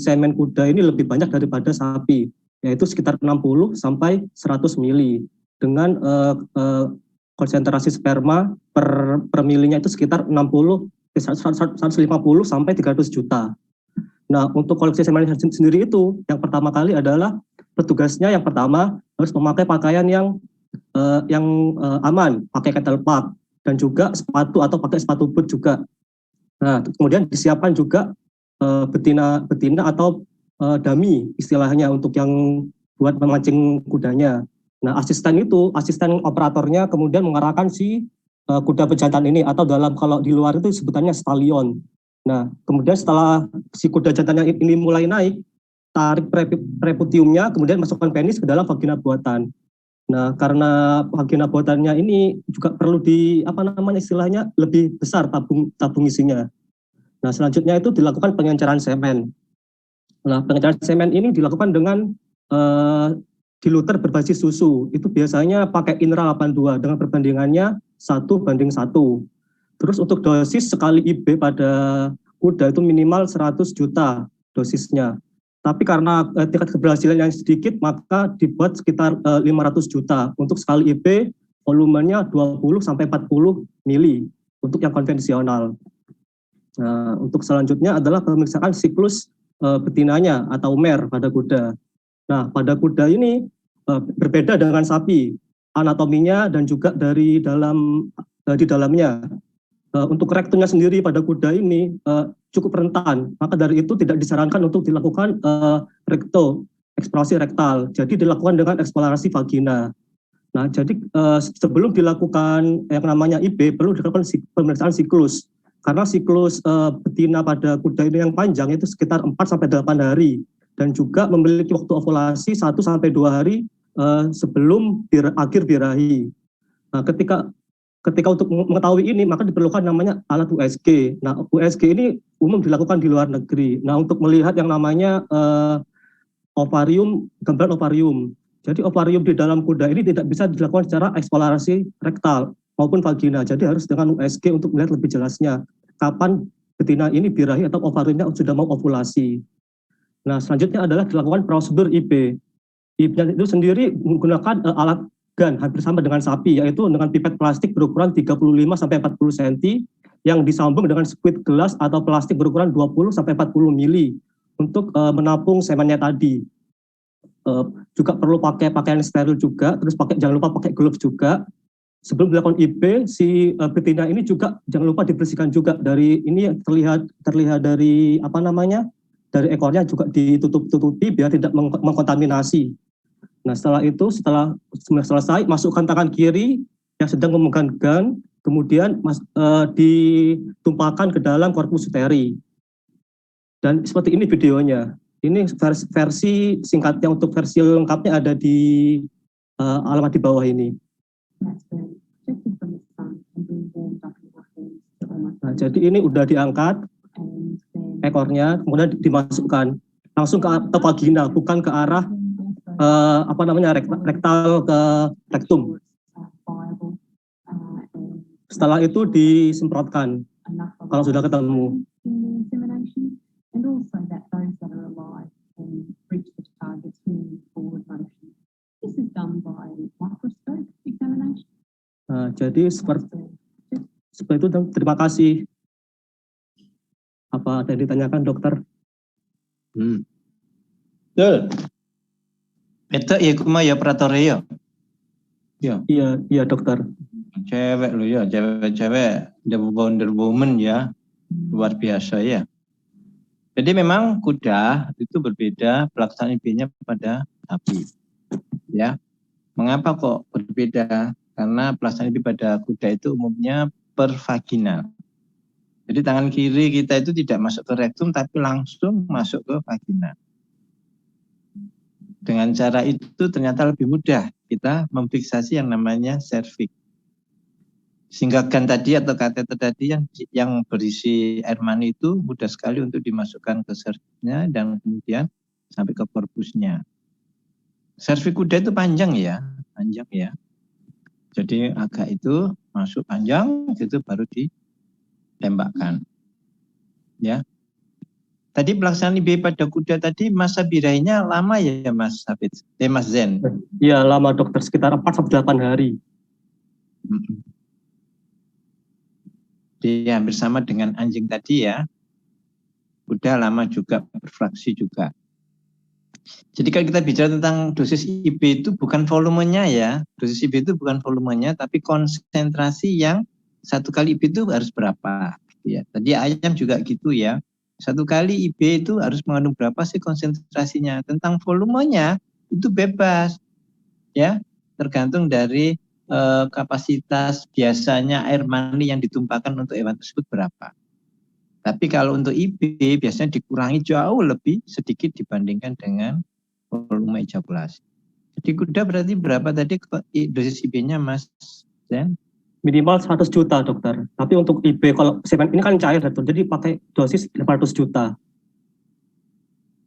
Speaker 3: semen kuda ini lebih banyak daripada sapi, yaitu sekitar 60 sampai 100 mili. Dengan konsentrasi sperma per milinya itu sekitar 150 sampai 300 juta. Nah, untuk koleksi semen sendiri itu, yang pertama kali adalah petugasnya yang pertama harus memakai pakaian yang aman, pakai kettle pack, dan juga sepatu atau pakai sepatu boot juga. Nah, kemudian disiapkan juga betina atau dummy istilahnya untuk yang buat memancing kudanya. Nah, asisten operatornya kemudian mengarahkan si kuda pejantan ini, atau kalau di luar itu sebutannya stallion. Nah, kemudian setelah si kuda jantannya ini mulai naik, tarik preputiumnya, kemudian masukkan penis ke dalam vagina buatan. Nah, karena vagina buatannya ini juga perlu istilahnya lebih besar tabung isinya. Nah, selanjutnya itu dilakukan pengenceran semen. Nah, pengenceran semen ini dilakukan dengan diluter berbasis susu. Itu biasanya pakai INRA 82 dengan perbandingannya 1:1. Terus untuk dosis sekali IB pada kuda itu minimal 100 juta dosisnya. Tapi karena tingkat keberhasilan yang sedikit, maka dibuat sekitar 500 juta. Untuk sekali IB volumenya 20 sampai 40 mili untuk yang konvensional. Nah, untuk selanjutnya adalah pemeriksaan siklus betinanya atau MER pada kuda. Nah, pada kuda ini berbeda dengan sapi, anatominya dan juga di dalamnya. Untuk rektumnya sendiri pada kuda ini cukup rentan, maka dari itu tidak disarankan untuk dilakukan eksplorasi rektal. Jadi dilakukan dengan eksplorasi vagina. Nah, jadi sebelum dilakukan yang namanya IB perlu dilakukan pemeriksaan siklus. karena siklus betina pada kuda ini yang panjang itu sekitar 4-8 hari dan juga memiliki waktu ovulasi 1-2 hari sebelum akhir birahi. Nah, ketika untuk mengetahui ini maka diperlukan namanya alat USG. Nah, USG ini umum dilakukan di luar negeri. Nah, untuk melihat yang namanya ovarium, gambaran ovarium. Jadi ovarium di dalam kuda ini tidak bisa dilakukan secara eksplorasi rektal maupun vagina. Jadi harus dengan USG untuk melihat lebih jelasnya kapan betina ini birahi atau ovariumnya sudah mau ovulasi. Nah, selanjutnya adalah dilakukan prosedur IB. IB itu sendiri menggunakan alat GAN hampir sama dengan sapi, yaitu dengan pipet plastik berukuran 35-40 cm yang disambung dengan squid glass atau plastik berukuran 20-40 mili untuk menampung semennya tadi. Juga perlu pakai pakaian steril juga, terus jangan lupa pakai gloves juga. Sebelum dilakukan IB, si betina ini juga jangan lupa dibersihkan juga dari ini yang terlihat dari dari ekornya juga ditutupi biar tidak mengkontaminasi. Nah, setelah itu setelah selesai masukkan tangan kiri yang sedang memegang gun, kemudian ditumpahkan ke dalam korpus uteri. Dan seperti ini videonya. Ini versi singkatnya, untuk versi lengkapnya ada di alamat di bawah ini. Nah, jadi ini udah diangkat ekornya, kemudian dimasukkan langsung ke vagina, bukan ke arah rektal ke rektum. Setelah itu disemprotkan kalau sudah ketemu. Nah, jadi seperti itu. Terima kasih. Apa ada yang ditanyakan, dokter?
Speaker 2: Betul. Itu ya kuma ya pratoreo. Ya.
Speaker 3: Iya dokter.
Speaker 2: Cewek lo ya, cewek-cewek the Wonder Woman ya. Luar biasa ya. Jadi memang kuda itu berbeda pelaksanaan IB-nya pada sapi. Ya. Mengapa kok berbeda? Karena pelaksanaan IB pada kuda itu umumnya per vaginal. Jadi tangan kiri kita itu tidak masuk ke rektum tapi langsung masuk ke vagina. Dengan cara itu ternyata lebih mudah kita memfiksasi yang namanya serviks. Sehingga GAN tadi atau kateter tadi yang berisi air mani itu mudah sekali untuk dimasukkan ke serviksnya dan kemudian sampai ke korpusnya. Serviks kuda itu panjang ya. Jadi agak itu masuk panjang, itu baru ditembakkan. Ya. Tadi pelaksanaan IB pada kuda tadi masa birahinya lama ya Mas Hafid? Mas Zen?
Speaker 3: Iya lama dokter, sekitar 4-8 hari.
Speaker 2: Jadi hampir sama dengan anjing tadi ya. Kuda lama juga, berfraksi juga. Jadi kalau kita bicara tentang dosis IB itu bukan volumenya ya. Dosis IB itu bukan volumenya, tapi konsentrasi yang satu kali IB itu harus berapa. Ya. Tadi ayam juga gitu ya. Satu kali IB itu harus mengandung berapa sih konsentrasinya. Tentang volumenya itu bebas. Ya, tergantung dari kapasitas biasanya air mani yang ditumpahkan untuk hewan tersebut berapa. Tapi kalau untuk IB biasanya dikurangi jauh lebih sedikit dibandingkan dengan volume ejakulasi. Jadi kuda berarti berapa tadi dosis IB-nya Mas Zen?
Speaker 3: Minimal 100 juta dokter. Tapi untuk IB kalau semen ini kan cair dokter, jadi pakai dosis 500 juta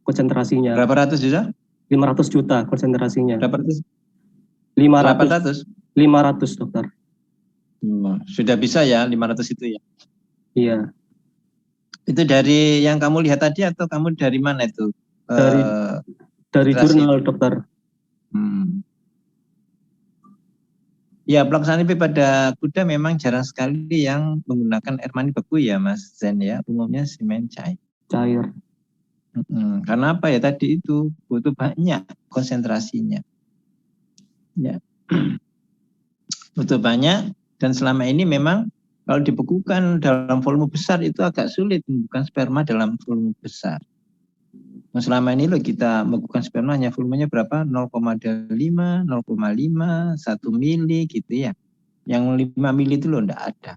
Speaker 3: konsentrasinya.
Speaker 2: Berapa ratus juta?
Speaker 3: 500 juta konsentrasinya.
Speaker 2: Berapa ratus?
Speaker 3: 500 dokter.
Speaker 2: Sudah bisa ya 500 itu ya?
Speaker 3: Iya.
Speaker 2: Itu dari yang kamu lihat tadi atau kamu dari mana itu?
Speaker 3: Dari jurnal dokter.
Speaker 2: Ya, pelaksanaan IB pada kuda memang jarang sekali yang menggunakan air mani beku ya Mas Zen ya. Umumnya semen cair. Karena apa ya tadi itu butuh banyak konsentrasinya. Ya. Butuh banyak dan selama ini memang kalau dibekukan dalam volume besar itu agak sulit membuka sperma dalam volume besar. Nah, selama ini loh kita membekukan sperma hanya volumenya berapa? 0,5, 0,5, 1 mili gitu ya. Yang 5 mili itu loh enggak ada.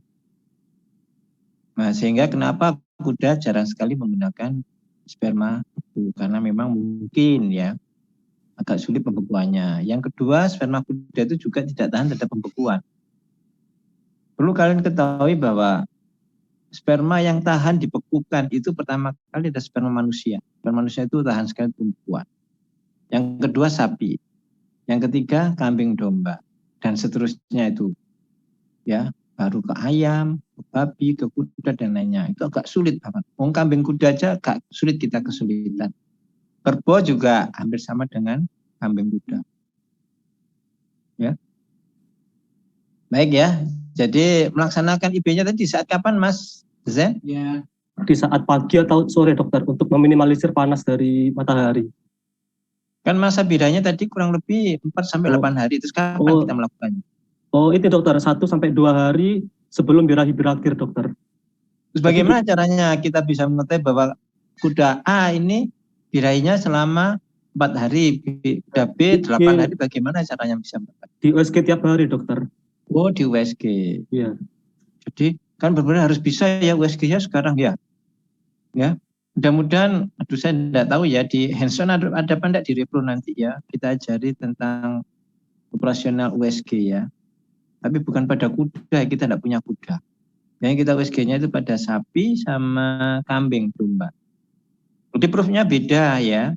Speaker 2: Nah, sehingga kenapa kuda jarang sekali menggunakan sperma beku, karena memang mungkin ya agak sulit pembekuannya. Yang kedua, sperma kuda itu juga tidak tahan terhadap pembekuan. Perlu kalian ketahui bahwa sperma yang tahan dibekukan itu pertama kali ada sperma manusia. Sperma manusia itu tahan sekali pembekuan. Yang kedua sapi. Yang ketiga kambing domba. Dan seterusnya itu. Ya, baru ke ayam, ke babi, ke kuda dan lainnya. Itu agak sulit banget. Kambing kuda aja agak sulit kita kesulitan. Kerbau juga hampir sama dengan kambing kuda. Ya. Baik ya. Jadi melaksanakan IB-nya tadi saat kapan Mas Zen?
Speaker 3: Ya. Di saat pagi atau sore dokter untuk meminimalisir panas dari matahari.
Speaker 2: Kan masa bidanya tadi kurang lebih 4-8 hari. Terus kapan kita melakukannya?
Speaker 3: Oh itu dokter, 1-2 hari sebelum birahi berakhir dokter.
Speaker 2: Terus bagaimana caranya kita bisa mengetahui bahwa kuda A ini birahinya selama 4 hari, kuda B 8 hari, bagaimana caranya bisa mengetahui?
Speaker 3: Di USG tiap hari dokter.
Speaker 2: Oh di USG.
Speaker 3: Iya.
Speaker 2: Jadi kan benar-benar harus bisa ya USG-nya sekarang ya. Ya. Mudah-mudahan, aduh saya tidak tahu ya di hands-on ada apa enggak di Repro nanti ya. Kita ajari tentang operasional USG ya. Tapi bukan pada kuda, kita tidak punya kuda. Yang kita USG-nya itu pada sapi sama kambing domba. Jadi proofnya beda ya.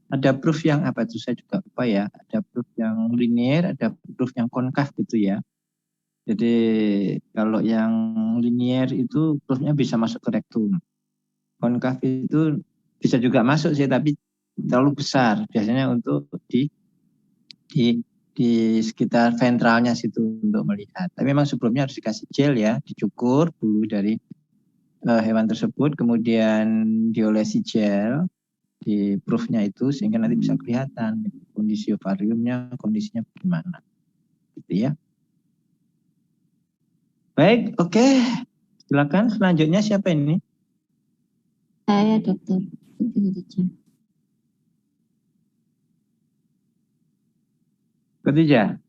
Speaker 2: Ada proof yang apa itu saya juga lupa ya. Ada proof yang linear, ada proof yang konkav gitu ya. Jadi kalau yang linear itu proofnya bisa masuk ke rektum. Konkav itu bisa juga masuk sih, tapi terlalu besar. Biasanya untuk di sekitar ventralnya situ untuk melihat. Tapi memang sebelumnya harus dikasih gel ya, dicukur dulu dari hewan tersebut, kemudian diolesi gel di proofnya itu sehingga nanti bisa kelihatan kondisi ovariumnya, kondisinya bagaimana. Gitu ya. Baik, oke. Silakan selanjutnya siapa ini?
Speaker 5: Saya dokter.
Speaker 2: Ketiga.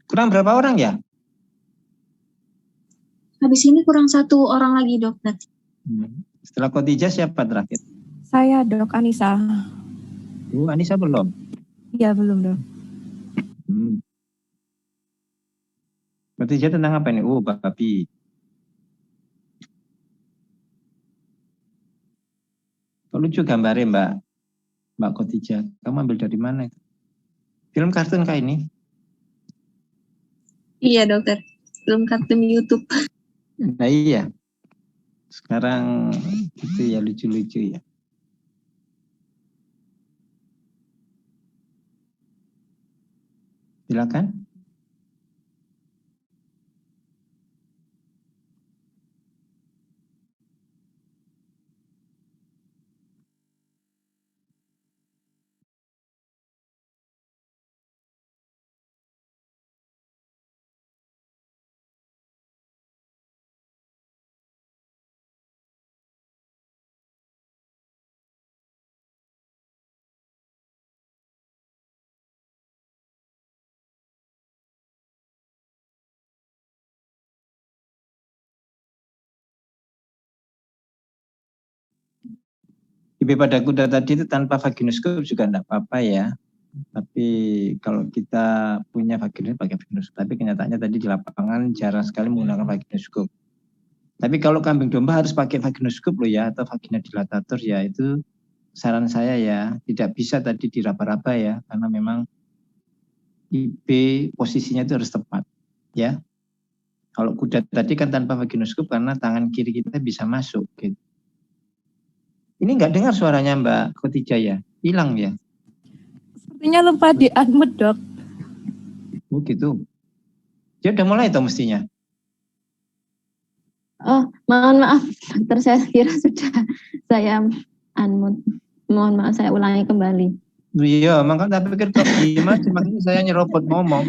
Speaker 2: Kurang berapa orang ya?
Speaker 4: Habis ini kurang 1 orang lagi dokter.
Speaker 2: Setelah Khadijah siapa terakhir?
Speaker 6: Saya Dok Anissa.
Speaker 2: Anissa belum?
Speaker 6: Iya belum Dok.
Speaker 2: Khadijah tentang apa ini? Babi. Kok lucu gambarnya Mbak Khadijah. Kamu ambil dari mana? Film kartun kayak ini?
Speaker 4: Iya dokter, film kartun YouTube.
Speaker 2: Nah iya. Sekarang itu ya lucu-lucu ya. Silakan. IB pada kuda tadi itu tanpa vaginoskop juga enggak apa-apa ya. Tapi kalau kita punya vaginoskop pakai vaginoskop. Tapi kenyataannya tadi di lapangan jarang sekali menggunakan vaginoskop. Tapi kalau kambing domba harus pakai vaginoskop loh ya, atau vagina dilatator ya, itu saran saya ya. Tidak bisa tadi diraba-raba ya, karena memang IB posisinya itu harus tepat ya. Kalau kuda tadi kan tanpa vaginoskop karena tangan kiri kita bisa masuk gitu. Ini nggak dengar suaranya Mbak Khadijah ya? Hilang ya?
Speaker 6: Sepertinya lupa di-unmute Dok.
Speaker 2: Oh gitu. Dia udah mulai tuh mestinya.
Speaker 5: Oh, mohon maaf, dokter, saya kira sudah saya unmute. Mohon maaf, saya ulangi kembali.
Speaker 2: Iya, makanya tak pikir kok gimana, makanya saya nyerobot ngomong.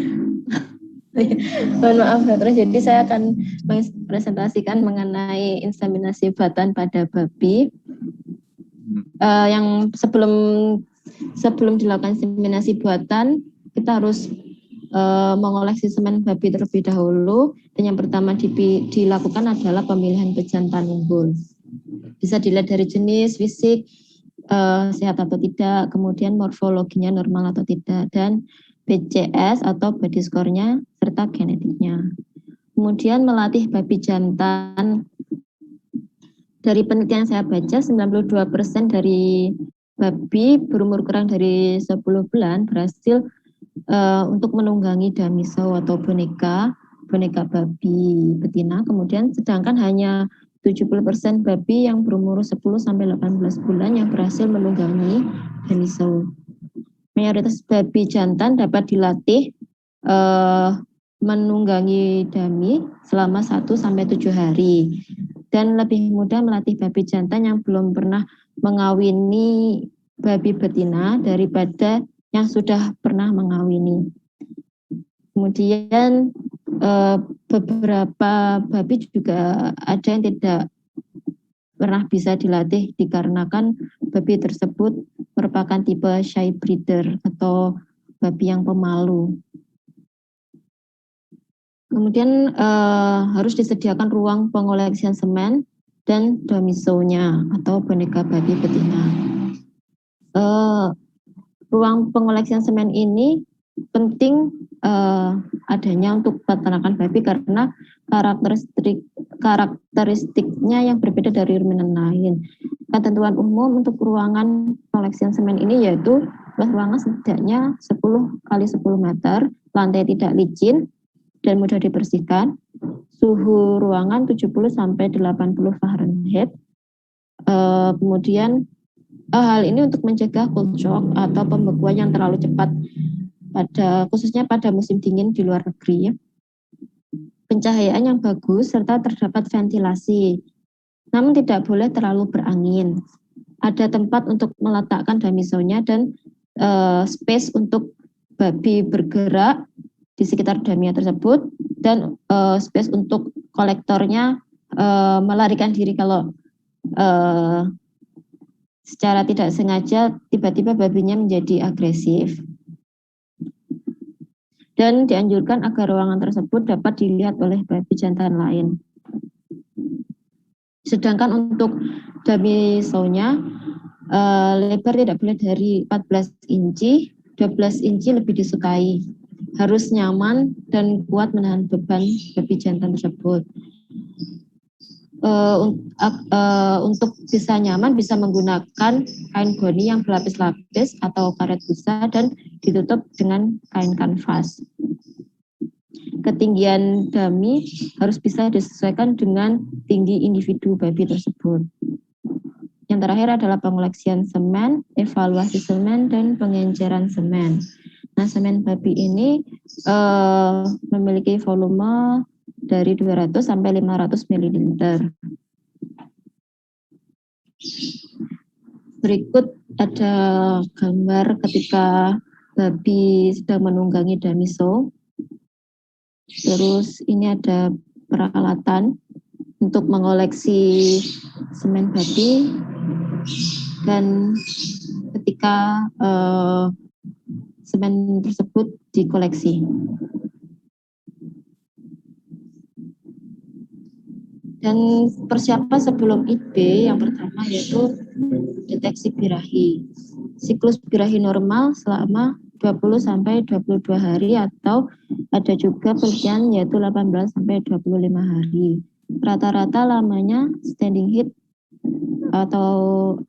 Speaker 5: Mohon maaf dokter, jadi saya akan presentasikan mengenai inseminasi buatan pada babi. Yang sebelum dilakukan inseminasi buatan, kita harus
Speaker 7: mengoleksi semen babi terlebih dahulu. Dan yang pertama dilakukan adalah pemilihan pejantan unggul. Bisa dilihat dari jenis, fisik, sehat atau tidak, kemudian morfologinya normal atau tidak, dan BCS atau body score-nya, serta genetiknya. Kemudian melatih babi jantan. Dari penelitian saya baca, 92% dari babi berumur kurang dari 10 bulan berhasil untuk menunggangi damisau atau boneka babi betina. Kemudian sedangkan hanya 70% babi yang berumur 10 sampai 18 bulan yang berhasil menunggangi damisau. Mayoritas babi jantan dapat dilatih menunggangi dami selama 1 sampai 7 hari. Dan lebih mudah melatih babi jantan yang belum pernah mengawini babi betina daripada yang sudah pernah mengawini. Kemudian beberapa babi juga ada yang tidak pernah bisa dilatih dikarenakan babi tersebut merupakan tipe shy breeder atau babi yang pemalu. Kemudian harus disediakan ruang pengoleksian semen dan damisau-nya atau boneka babi betina. Ruang pengoleksian semen ini penting adanya untuk peternakan babi karena karakteristiknya yang berbeda dari ruminan lain. Ketentuan umum untuk ruangan pengoleksian semen ini yaitu ruangan setidaknya 10 kali 10 meter, lantai tidak licin dan mudah dibersihkan, suhu ruangan 70 sampai 80 Fahrenheit. Kemudian hal ini untuk mencegah cold shock atau pembekuan yang terlalu cepat khususnya pada musim dingin di luar negeri. Pencahayaan yang bagus serta terdapat ventilasi. Namun tidak boleh terlalu berangin. Ada tempat untuk meletakkan damisaunya dan space untuk babi bergerak di sekitar damia tersebut, dan space untuk kolektornya melarikan diri kalau secara tidak sengaja tiba-tiba babinya menjadi agresif. Dan dianjurkan agar ruangan tersebut dapat dilihat oleh babi jantan lain. Sedangkan untuk damisaunya lebar tidak boleh dari 14 inci, 12 inci lebih disukai. Harus nyaman dan kuat menahan beban babi jantan tersebut. Untuk bisa nyaman bisa menggunakan kain goni yang berlapis-lapis atau karet busa dan ditutup dengan kain kanvas. Ketinggian dami harus bisa disesuaikan dengan tinggi individu babi tersebut. Yang terakhir adalah pengoleksian semen, evaluasi semen, dan pengenceran semen. Nah, semen babi ini memiliki volume dari 200 sampai 500 ml. Berikut ada gambar ketika babi sedang menunggangi damisau. Terus ini ada peralatan untuk mengoleksi semen babi, dan ketika semen tersebut dikoleksi. Dan persiapan sebelum IB yang pertama yaitu deteksi birahi. Siklus birahi normal selama 20 sampai 22 hari atau ada juga penelitian yaitu 18 sampai 25 hari. Rata-rata lamanya standing heat atau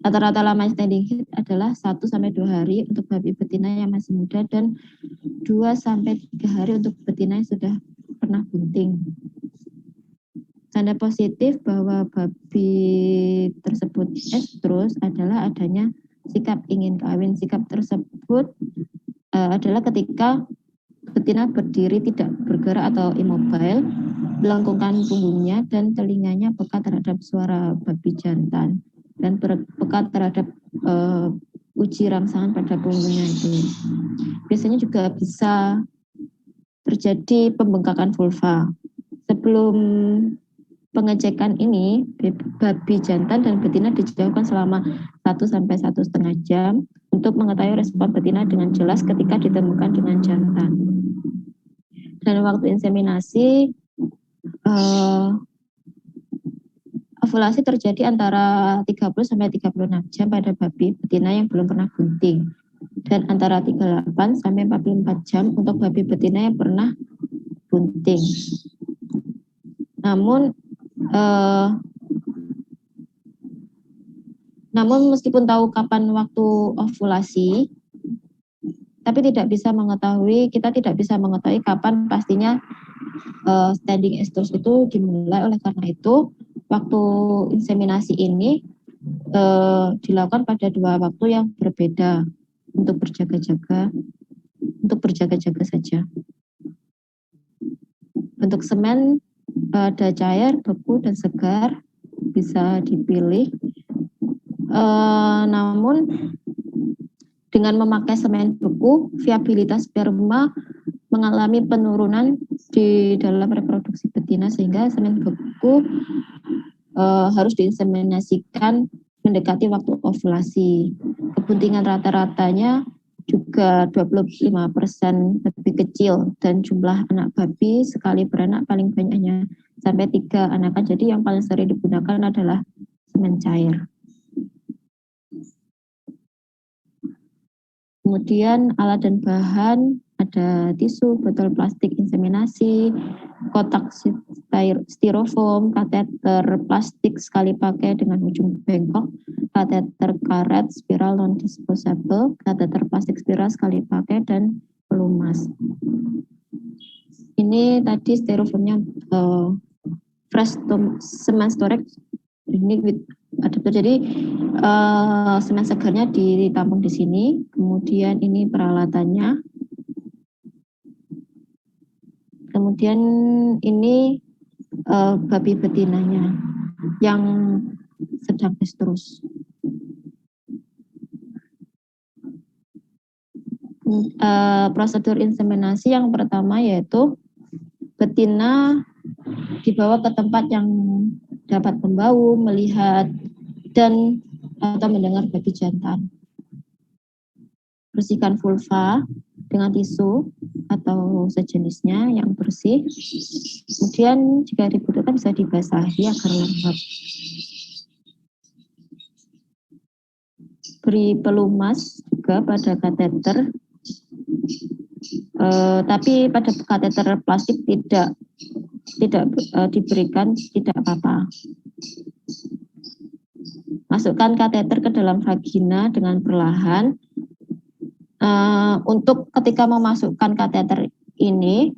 Speaker 7: rata-rata lama standing heat adalah 1 sampai 2 hari untuk babi betina yang masih muda dan 2 sampai 3 hari untuk betina yang sudah pernah bunting. Tanda positif bahwa babi tersebut estrus adalah adanya sikap ingin kawin. Sikap tersebut adalah ketika betina berdiri tidak bergerak atau immobile, melengkungkan punggungnya dan telinganya peka terhadap suara babi jantan dan peka terhadap uji rangsangan pada punggungnya itu. Biasanya juga bisa terjadi pembengkakan vulva. Sebelum pengecekan ini, babi jantan dan betina dijauhkan selama 1 sampai 1,5 jam untuk mengetahui respon betina dengan jelas ketika ditemukan dengan jantan. Dan waktu inseminasi, ovulasi terjadi antara 30 sampai 36 jam pada babi betina yang belum pernah bunting, dan antara 38 sampai 44 jam untuk babi betina yang pernah bunting. Namun meskipun tahu kapan waktu ovulasi, tapi kita tidak bisa mengetahui kapan pastinya standing estrus itu dimulai. Oleh karena itu, waktu inseminasi ini dilakukan pada 2 waktu yang berbeda untuk berjaga-jaga saja. Untuk semen ada cair, beku, dan segar, bisa dipilih. Namun dengan memakai semen beku, viabilitas sperma mengalami penurunan di dalam reproduksi betina, sehingga semen beku harus diinseminasikan mendekati waktu ovulasi. Kebuntingan rata-ratanya juga 25% lebih kecil, dan jumlah anak babi sekali beranak paling banyaknya sampai 3 anakan. Jadi yang paling sering digunakan adalah semen cair. Kemudian alat dan bahan ada tisu, botol plastik inseminasi, kotak styrofoam, kateter plastik sekali pakai dengan ujung bengkok, kateter karet spiral non disposable, kateter plastik spiral sekali pakai, dan pelumas. Ini tadi styrofoamnya fresh semen storage ini with adapter. Jadi semen segarnya ditampung di sini. Kemudian ini peralatannya. Kemudian ini babi betinanya yang sedang estrus. Prosedur inseminasi yang pertama yaitu betina dibawa ke tempat yang dapat membau, melihat, dan atau mendengar babi jantan. Bersihkan vulva dengan tisu atau sejenisnya yang bersih. Kemudian jika dibutuhkan bisa dibasahi agar lembab. Beri pelumas juga pada kateter, tapi pada kateter plastik tidak diberikan, tidak apa-apa. Masukkan kateter ke dalam vagina dengan perlahan. Untuk ketika memasukkan kateter ini,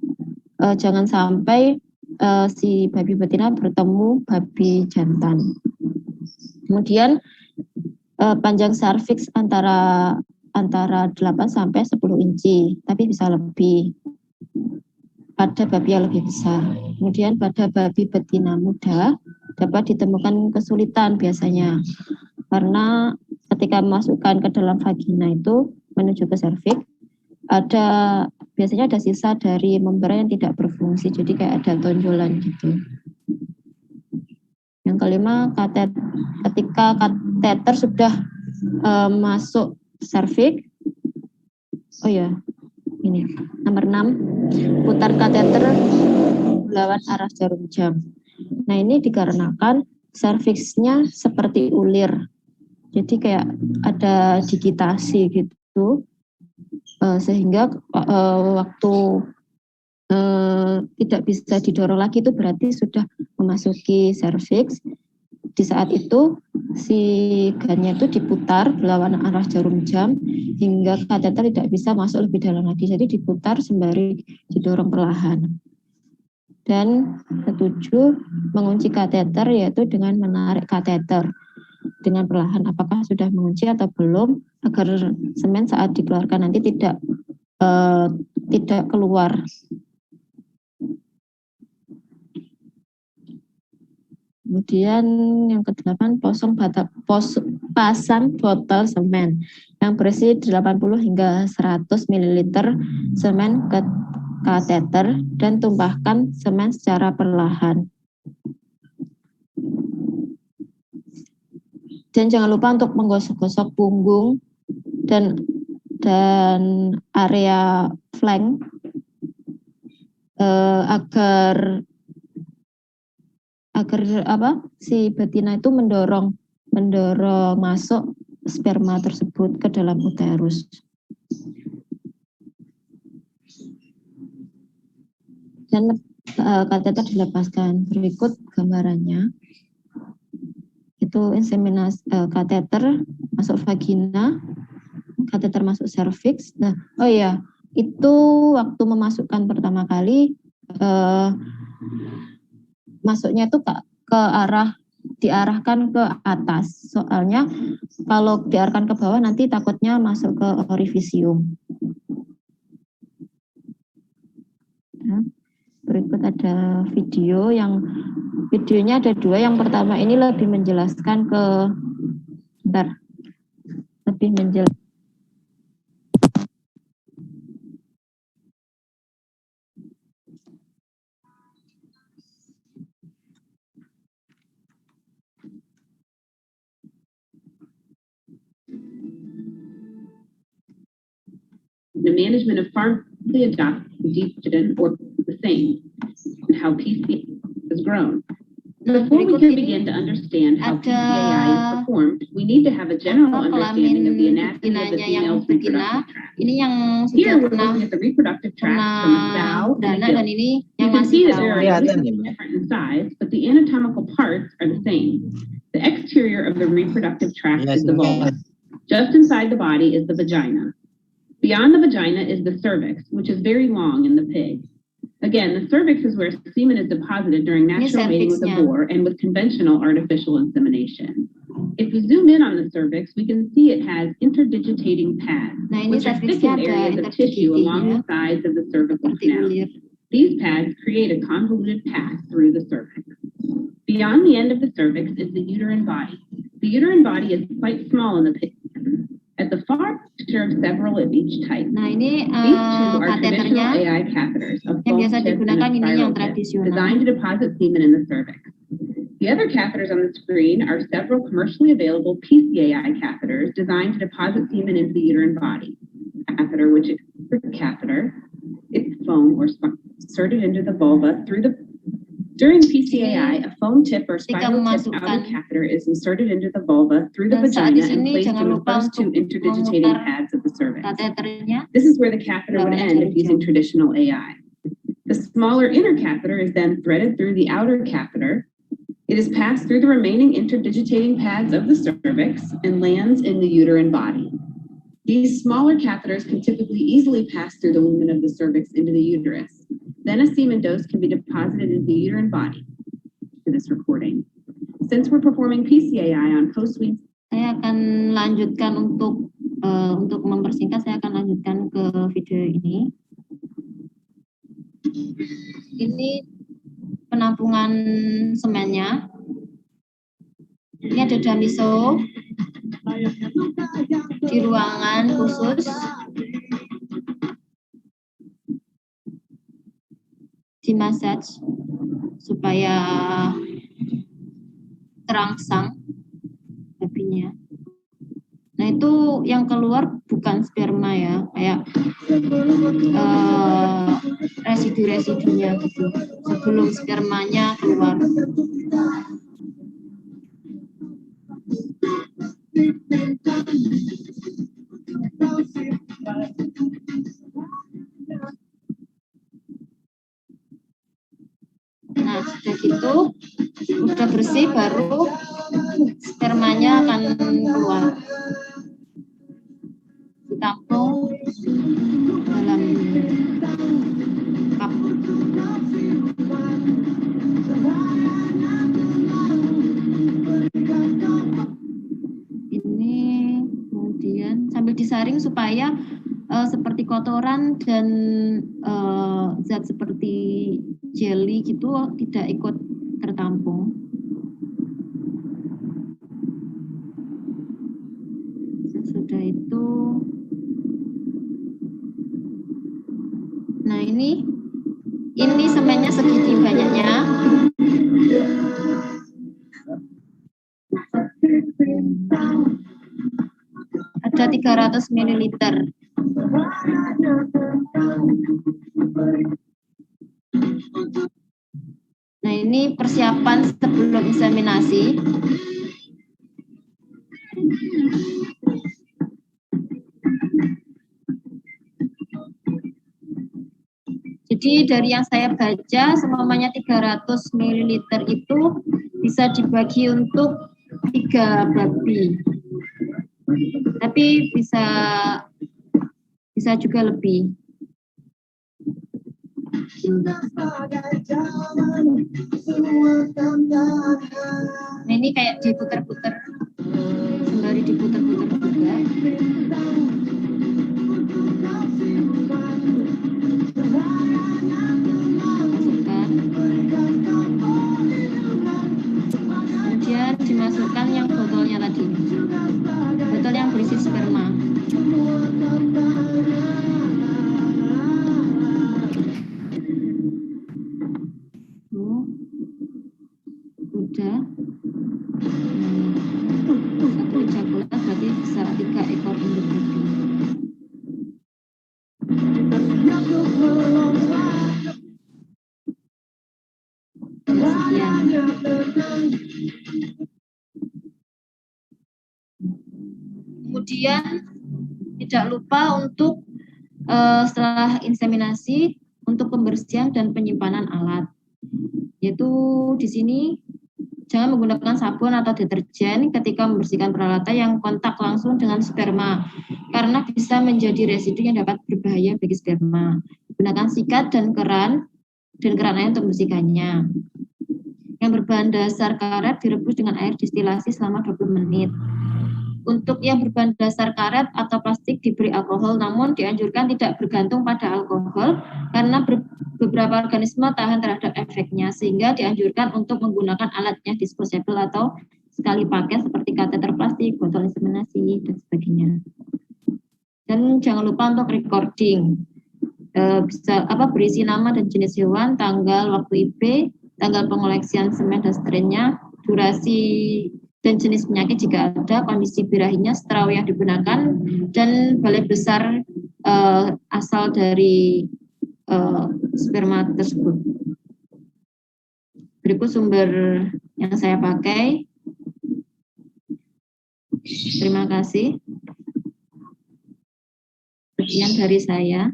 Speaker 7: jangan sampai si babi betina bertemu babi jantan. Kemudian panjang serviks antara 8 sampai 10 inci, tapi bisa lebih pada babi yang lebih besar. Kemudian pada babi betina muda dapat ditemukan kesulitan biasanya, karena ketika memasukkan ke dalam vagina itu menuju ke serviks, biasanya ada sisa dari membran yang tidak berfungsi, jadi kayak ada tonjolan gitu. Yang kelima, ketika kateter sudah masuk serviks, ini nomor 6, putar kateter melawan arah jarum jam. Nah, ini dikarenakan serviksnya seperti ulir, jadi kayak ada digitasi gitu, sehingga waktu tidak bisa didorong lagi itu berarti sudah memasuki serviks. Di saat itu si gannya itu diputar melawan arah jarum jam hingga kateter tidak bisa masuk lebih dalam lagi. Jadi diputar sembari didorong perlahan. Dan ketujuh, mengunci kateter yaitu dengan menarik kateter dengan perlahan. Apakah sudah mengunci atau belum, agar semen saat dikeluarkan nanti tidak keluar. Kemudian yang ke-8, pasang botol semen yang berisi 80 hingga 100 ml semen ke kateter dan tumpahkan semen secara perlahan. Dan jangan lupa untuk menggosok-gosok punggung dan area flank agar si betina itu mendorong masuk sperma tersebut ke dalam uterus. Dan kateter dilepaskan. Berikut gambarannya. Itu inseminasi kateter masuk vagina, kateter masuk serviks. Nah, itu waktu memasukkan pertama kali masuknya itu diarahkan ke atas. Soalnya kalau diarahkan ke bawah nanti takutnya masuk ke orifisium. Nah, berikut ada videonya ada dua. Yang pertama ini lebih menjelaskan
Speaker 8: The management of farmly adopted or the same, and how PCAI is grown. Before we can begin to understand how PCAI is performed, we need to have a general understanding of the anatomy of the female's reproductive tract.
Speaker 7: Ini yang
Speaker 8: Here
Speaker 7: sudah
Speaker 8: we're
Speaker 7: pernah
Speaker 8: looking at the reproductive tract from a sow and a
Speaker 7: dan
Speaker 8: gilt.
Speaker 7: ini
Speaker 8: You
Speaker 7: yang
Speaker 8: can
Speaker 7: masih
Speaker 8: see that there
Speaker 7: perawan.
Speaker 8: are different in size, but the anatomical parts are the same. The exterior of the reproductive tract is the vulva. Just inside the body is the vagina. Beyond the vagina is the cervix, which is very long in the pig. Again, the cervix is where semen is deposited during natural mating with the boar and with conventional artificial insemination. If we zoom in on the cervix, we can see it has interdigitating pads,
Speaker 7: Nah, ini
Speaker 8: which are
Speaker 7: cervixnya
Speaker 8: thickened
Speaker 7: ada
Speaker 8: areas of tissue along the sides of the cervical
Speaker 7: seperti
Speaker 8: canal.
Speaker 7: ulir.
Speaker 8: These pads create a convoluted path through the cervix. Beyond the end of the cervix is the uterine body. The uterine body is quite small in the pig. At the far picture of several of each type.
Speaker 7: Nah, ini
Speaker 8: These two are
Speaker 7: kateternya
Speaker 8: traditional AI catheters of
Speaker 7: yang
Speaker 8: false
Speaker 7: biasa
Speaker 8: tip and a
Speaker 7: digunakan, ini yang
Speaker 8: spiral tip,
Speaker 7: tradisional.
Speaker 8: designed to deposit semen in the cervix. The other catheters on the screen are several commercially available PCAI catheters designed to deposit semen into the uterine body. Catheter, which is a catheter, it's foam or inserted into the vulva through the. During PCAI, a foam tip or spiral tip outer catheter is inserted into the vulva through the vagina and placed in the first two interdigitating pads of the cervix.
Speaker 7: Kateternya.
Speaker 8: This is where the catheter would end if using traditional AI. The smaller inner catheter is then threaded through the outer catheter. It is passed through the remaining interdigitating pads of the cervix and lands in the uterine body. These smaller catheters can typically easily pass through the lumen of the cervix into the uterus. Then a semen dose can be deposited into the uterine body. For this recording, since we're performing PCAI on post-wean,
Speaker 7: Saya akan lanjutkan untuk mempersingkat. Saya akan lanjutkan ke video ini. Ini penampungan semennya. Ini ada dummy sew di ruangan khusus. Di massage supaya terangsang babinya. Nah, itu yang keluar bukan sperma ya, kayak residu-residunya gitu sebelum spermanya keluar. Nah, sudah gitu, udah bersih, baru spermanya akan keluar. Ditampung dalam cup. Ini kemudian sambil disaring supaya seperti kotoran dan zat seperti jelly gitu tidak ikut tertampung. Sesudah itu, nah ini semennya segini banyaknya. ada 300 ml. Nah, ini persiapan sebelum inseminasi. Jadi dari yang saya baca, semuanya 300 ml itu bisa dibagi untuk 3 babi. Tapi bisa juga lebih. Nah, ini kayak diputer-puter, sembari diputer-puter juga. Masukkan. Kemudian dimasukkan yang botolnya tadi, botol yang berisi sperma. Udah. Satu ejakulat berarti bisa 3 ekor induk babi. Sekian. Kemudian tidak lupa untuk setelah inseminasi untuk pembersihan dan penyimpanan alat. Yaitu di sini jangan menggunakan sabun atau deterjen ketika membersihkan peralatan yang kontak langsung dengan sperma, karena bisa menjadi residu yang dapat berbahaya bagi sperma. Gunakan sikat dan keran air untuk membersihkannya. Yang berbahan dasar karet direbus dengan air distilasi selama 20 menit. Untuk yang berbahan dasar karet atau plastik diberi alkohol, namun dianjurkan tidak bergantung pada alkohol karena beberapa organisme tahan terhadap efeknya, sehingga dianjurkan untuk menggunakan alatnya disposable atau sekali pakai seperti kateter plastik, botol inseminasi, dan sebagainya. Dan jangan lupa untuk recording, bisa berisi nama dan jenis hewan, tanggal, waktu IP, tanggal pengoleksian semen dan strainnya, durasi dan jenis penyakit jika ada, kondisi birahinya, straw yang digunakan, dan balai besar asal dari sperma tersebut. Berikut sumber yang saya pakai. Terima kasih. Sekian dari saya.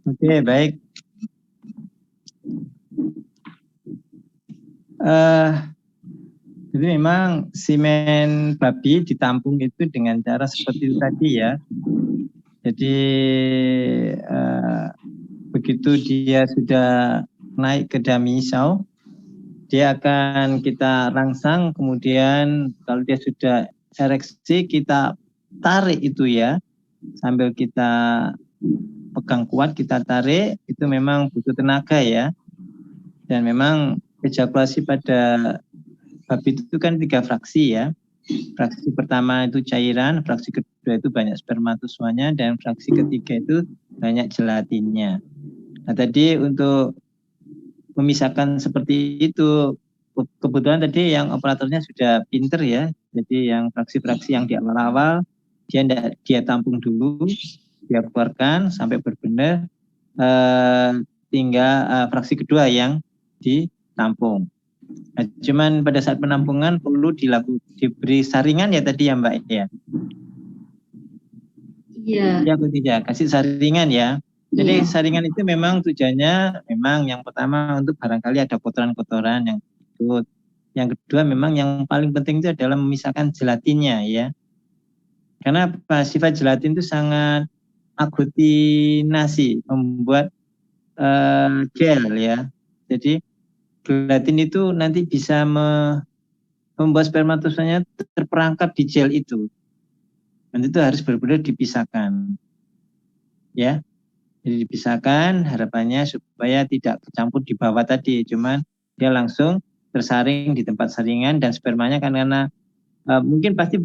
Speaker 2: Oke, baik. Jadi memang semen babi ditampung itu dengan cara seperti itu tadi ya. Jadi begitu dia sudah naik ke damisau, dia akan kita rangsang, kemudian kalau dia sudah ereksi kita tarik itu ya, sambil kita pegang kuat, kita tarik, itu memang butuh tenaga ya. Dan memang ejakulasi pada babi itu kan 3 fraksi ya. Fraksi pertama itu cairan, fraksi kedua itu banyak spermatozoanya, dan fraksi ketiga itu banyak gelatinnya. Nah tadi untuk memisahkan seperti itu, kebetulan tadi yang operatornya sudah pinter ya. Jadi yang fraksi-fraksi yang di awal-awal dia tampung dulu, dia keluarkan sampai berbenar, tinggal fraksi kedua yang ditampung. Nah, cuman pada saat penampungan perlu diberi saringan ya tadi ya Mbak ya.
Speaker 7: Iya.
Speaker 2: Ya atau tidak, kasih saringan ya. Jadi saringan itu memang tujuannya memang yang pertama untuk barangkali ada kotoran-kotoran yang ikut. Yang kedua memang yang paling penting itu adalah memisahkan gelatinnya ya. Karena sifat gelatin itu sangat aglutinasi, membuat gel ya. Jadi gelatin itu nanti bisa membuat spermatozoanya terperangkap di gel itu. Dan itu harus benar-benar dipisahkan. Ya. Jadi dipisahkan, harapannya supaya tidak tercampur di bawah tadi, cuman dia langsung tersaring di tempat saringan, dan spermanya kan karena mungkin pasti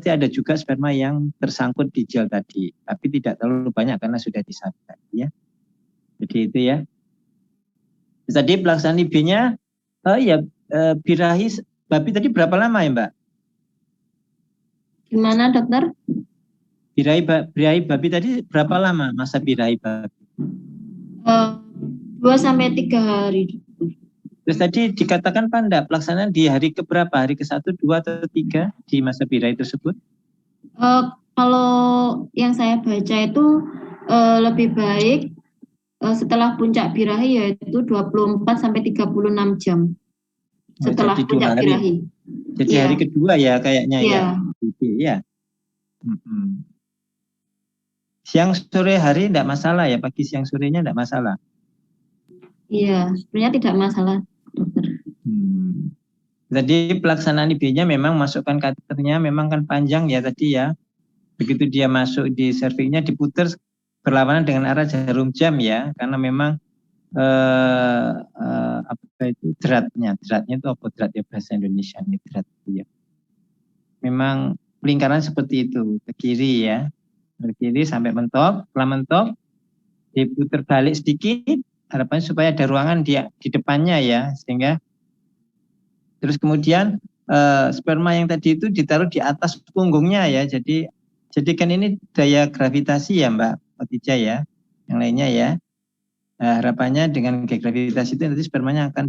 Speaker 2: ada juga sperma yang tersangkut di gel tadi, tapi tidak terlalu banyak karena sudah disaring ya. Jadi itu ya. Tadi pelaksanaan IB-nya birahi babi tadi berapa lama ya Mbak?
Speaker 7: Gimana dokter?
Speaker 2: Birahi babi tadi berapa lama masa birahi babi?
Speaker 7: 2 sampai 3 hari.
Speaker 2: Terus tadi dikatakan Pak enggak pelaksanaan di hari keberapa? Hari ke-1, 2, atau 3 di masa birahi tersebut?
Speaker 7: Kalau yang saya baca itu lebih baik setelah puncak birahi, yaitu 24 sampai 36 jam setelah
Speaker 2: jadi 2
Speaker 7: puncak
Speaker 2: hari.
Speaker 7: birahi.
Speaker 2: Jadi
Speaker 7: Iya.
Speaker 2: hari kedua ya kayaknya
Speaker 7: Iya.
Speaker 2: ya. Siang sore hari enggak masalah ya, pagi siang sorenya enggak masalah.
Speaker 7: Iya, sebenarnya tidak masalah, dokter.
Speaker 2: Jadi pelaksanaan IB-nya memang masukkan kateternya memang kan panjang ya tadi ya. Begitu dia masuk di servingnya diputar berlawanan dengan arah jarum jam ya, karena memang apa itu dratnya itu apa drat ya bahasa Indonesia ini drat ya. Memang lingkaran seperti itu ke kiri ya, ke kiri sampai mentok, setelah mentok diputar balik sedikit, harapannya supaya ada ruangan di depannya ya, sehingga terus kemudian sperma yang tadi itu ditaruh di atas punggungnya ya, jadi kan ini daya gravitasi ya Mbak Khadijah ya, yang lainnya ya. Harapannya dengan gravitasi itu nanti spermanya akan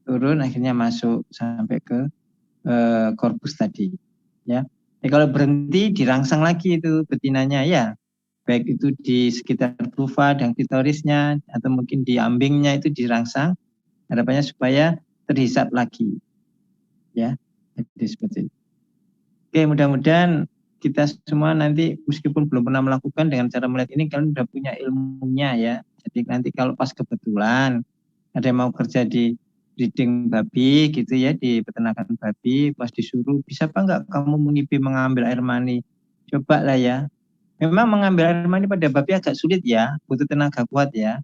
Speaker 2: turun akhirnya masuk sampai ke korpus tadi ya. Kalau berhenti dirangsang lagi itu betinanya ya, baik itu di sekitar vulva dan klitorisnya atau mungkin di ambingnya itu dirangsang, harapannya supaya terhisap lagi ya. Jadi seperti itu. Oke, mudah-mudahan kita semua nanti meskipun belum pernah melakukan dengan cara melihat ini kalian sudah punya ilmunya ya. Jadi nanti kalau pas kebetulan ada yang mau kerja di breeding babi gitu ya, di peternakan babi, pas disuruh bisa apa enggak kamu mengambil air mani, coba lah ya. Memang mengambil air mani pada babi agak sulit ya, butuh tenaga kuat ya.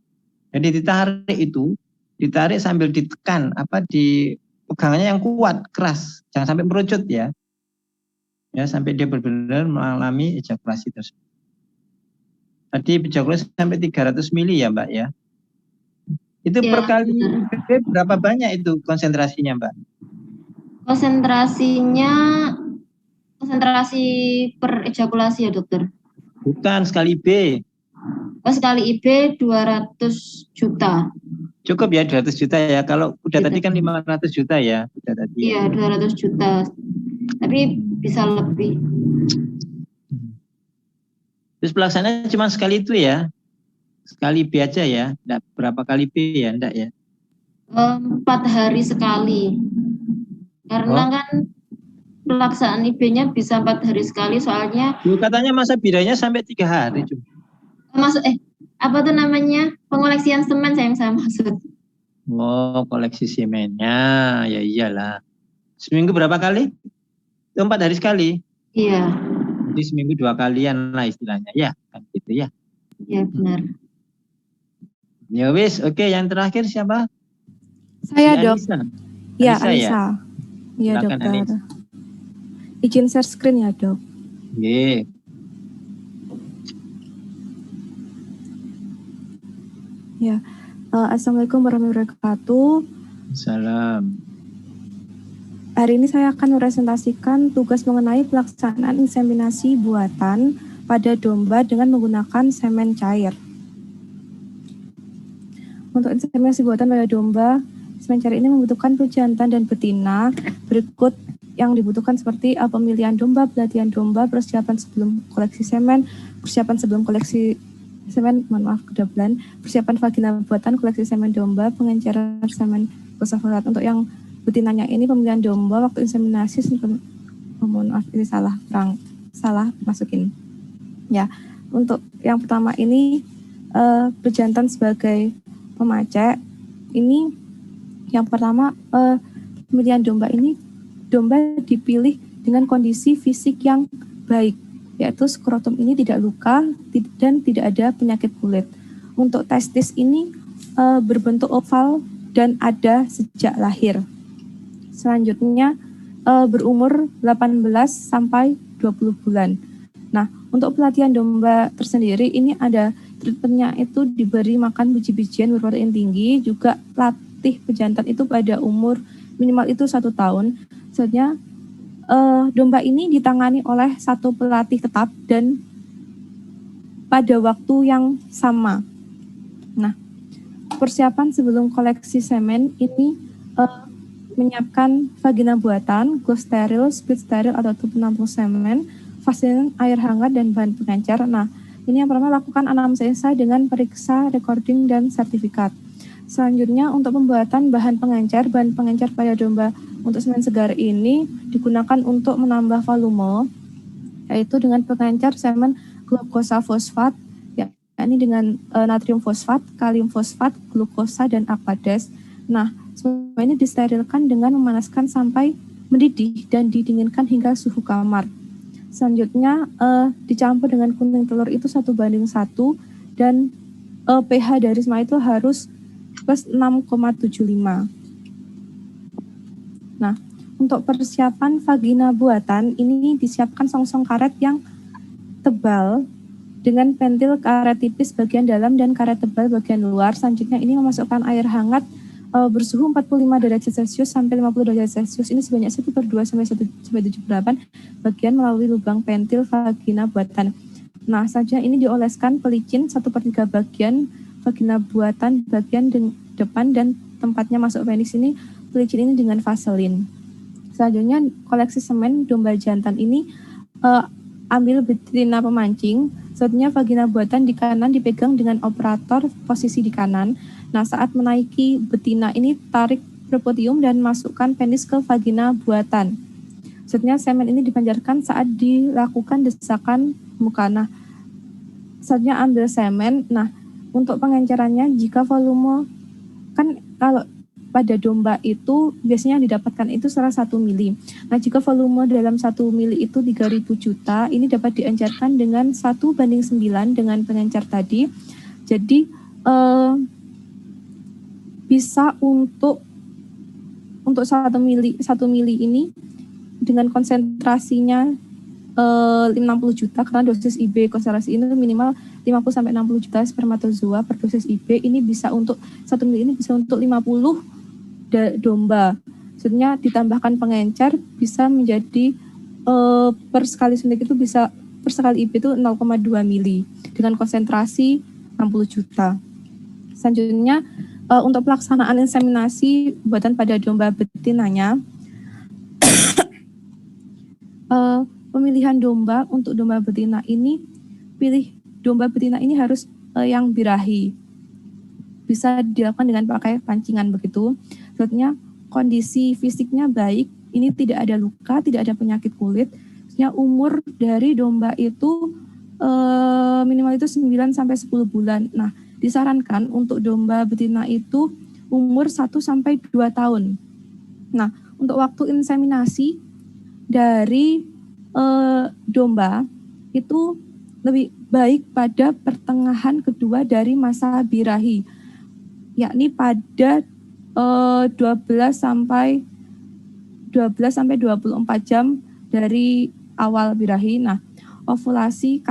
Speaker 2: Jadi ditarik sambil ditekan, di pegangannya yang kuat, keras, jangan sampai merucut ya. Ya, sampai dia benar-benar mengalami ejakulasi tersebut. Tadi ejakulasi sampai 300 mili ya Mbak ya. Itu
Speaker 7: Ya,
Speaker 2: per kali berapa banyak itu konsentrasinya Mbak?
Speaker 7: Konsentrasi per ejakulasi ya dokter?
Speaker 2: Bukan, sekali IB.
Speaker 7: Sekali IB 200 juta.
Speaker 2: Cukup ya 200 juta ya. Kalau udah tadi kan 500 juta ya. Udah tadi.
Speaker 7: Iya, 200 juta. Tapi bisa lebih.
Speaker 2: Terus pelaksananya cuma sekali itu ya? Sekali B aja ya? Enggak berapa kali B ya? Enggak ya?
Speaker 7: 4 hari sekali. Karena kan pelaksanaan IB-nya bisa 4 hari sekali, soalnya
Speaker 2: katanya masa bidanya sampai 3 hari cuma.
Speaker 7: apa tuh namanya, pengoleksian semen yang saya maksud.
Speaker 2: Oh, koleksi semennya, ya iyalah. Seminggu berapa kali? 4 hari sekali.
Speaker 7: Iya.
Speaker 2: Jadi seminggu 2 kalian lah istilahnya, ya kan gitu ya.
Speaker 7: Iya benar.
Speaker 2: Ya wis, oke, yang terakhir siapa?
Speaker 6: Saya dok. Ya,
Speaker 2: Anissa ya.
Speaker 6: Iya
Speaker 2: Silakan,
Speaker 6: dokter.
Speaker 2: Anissa.
Speaker 6: Izin share screen ya dok.
Speaker 2: Oke.
Speaker 6: Ya, Assalamualaikum warahmatullahi wabarakatuh.
Speaker 2: Salam.
Speaker 6: Hari ini saya akan mepresentasikan tugas mengenai pelaksanaan inseminasi buatan pada domba dengan menggunakan semen cair. Untuk inseminasi buatan pada domba, semen cair ini membutuhkan pejantan dan betina. Berikut yang dibutuhkan seperti pemilihan domba, pelatihan domba, persiapan sebelum koleksi semen, persiapan sebelum koleksi semen, persiapan vagina buatan, koleksi semen domba, pengenceran semen glufosinat. Untuk yang betinanya ini pemilihan domba waktu inseminasi, mohon maaf ini salah masukin. Ya, untuk yang pertama ini pejantan sebagai pemacek. Ini yang pertama, pemilihan domba ini domba dipilih dengan kondisi fisik yang baik, yaitu skrotum ini tidak luka dan tidak ada penyakit kulit. Untuk testis ini berbentuk oval dan ada sejak lahir. Selanjutnya berumur 18 sampai 20 bulan. Nah, untuk pelatihan domba tersendiri ini ada treatmentnya itu diberi makan biji-bijian berprotein tinggi, juga latih pejantan itu pada umur minimal itu 1 tahun. Selanjutnya domba ini ditangani oleh satu pelatih tetap dan pada waktu yang sama. Nah, persiapan sebelum koleksi semen ini menyiapkan vagina buatan, glove steril, spit steril atau tube penampung semen, vaselin, air hangat, dan bahan pengencer. Nah, ini yang pertama lakukan anamnesa esai dengan periksa, recording, dan sertifikat. Selanjutnya untuk pembuatan bahan pengencer pada domba untuk semen segar ini digunakan untuk menambah volume, yaitu dengan pengencer semen glukosa fosfat, yakni dengan natrium fosfat, kalium fosfat, glukosa, dan aquades. Nah, semua ini disterilkan dengan memanaskan sampai mendidih dan didinginkan hingga suhu kamar. Selanjutnya dicampur dengan kuning telur itu 1:1 dan pH dari semua itu harus plus 6,75. Nah, untuk persiapan vagina buatan ini disiapkan songsong karet yang tebal dengan pentil karet tipis bagian dalam dan karet tebal bagian luar. Selanjutnya ini memasukkan air hangat bersuhu 45 derajat Celcius sampai 50 derajat Celcius ini sebanyak 1/2 sampai 1/78 bagian melalui lubang pentil vagina buatan. Nah, selanjutnya ini dioleskan pelicin 1/3 bagian vagina buatan bagian depan dan tempatnya masuk penis ini pelicin ini dengan vaselin. Selanjutnya koleksi semen domba jantan ini ambil betina pemancing. Selanjutnya vagina buatan di kanan dipegang dengan operator posisi di kanan. Nah, saat menaiki betina ini tarik prepotium dan masukkan penis ke vagina buatan. Selanjutnya semen ini dipancarkan saat dilakukan desakan muka. Nah, selanjutnya ambil semen. Nah, untuk pengencerannya jika volume kan kalau pada domba itu biasanya yang didapatkan itu 1 mili. Nah, jika volume dalam 1 mili itu 3.000 juta, ini dapat diencerkan dengan 1:9 dengan pengencer tadi. Jadi bisa untuk 1 mili ini dengan konsentrasinya 60 juta karena dosis IB konsentrasi ini minimal 50-60 juta spermatozoa per dosis IB. Ini bisa untuk 1 mili ini bisa untuk 50 domba. Maksudnya ditambahkan pengencer bisa menjadi per sekali suntik itu bisa per sekali IB itu 0,2 mili dengan konsentrasi 60 juta. Selanjutnya untuk pelaksanaan inseminasi buatan pada domba betinanya, pemilihan domba untuk domba betina ini, pilih domba betina ini harus yang birahi. Bisa dilakukan dengan pakai pancingan begitu. Selanjutnya kondisi fisiknya baik, ini tidak ada luka, tidak ada penyakit kulit. Selanjutnya umur dari domba itu minimal itu 9 sampai 10 bulan. Nah, disarankan untuk domba betina itu umur 1 sampai 2 tahun. Nah, untuk waktu inseminasi dari domba itu lebih baik pada pertengahan kedua dari masa birahi, yakni pada 12 sampai 24 jam dari awal birahi. Nah, ovulasi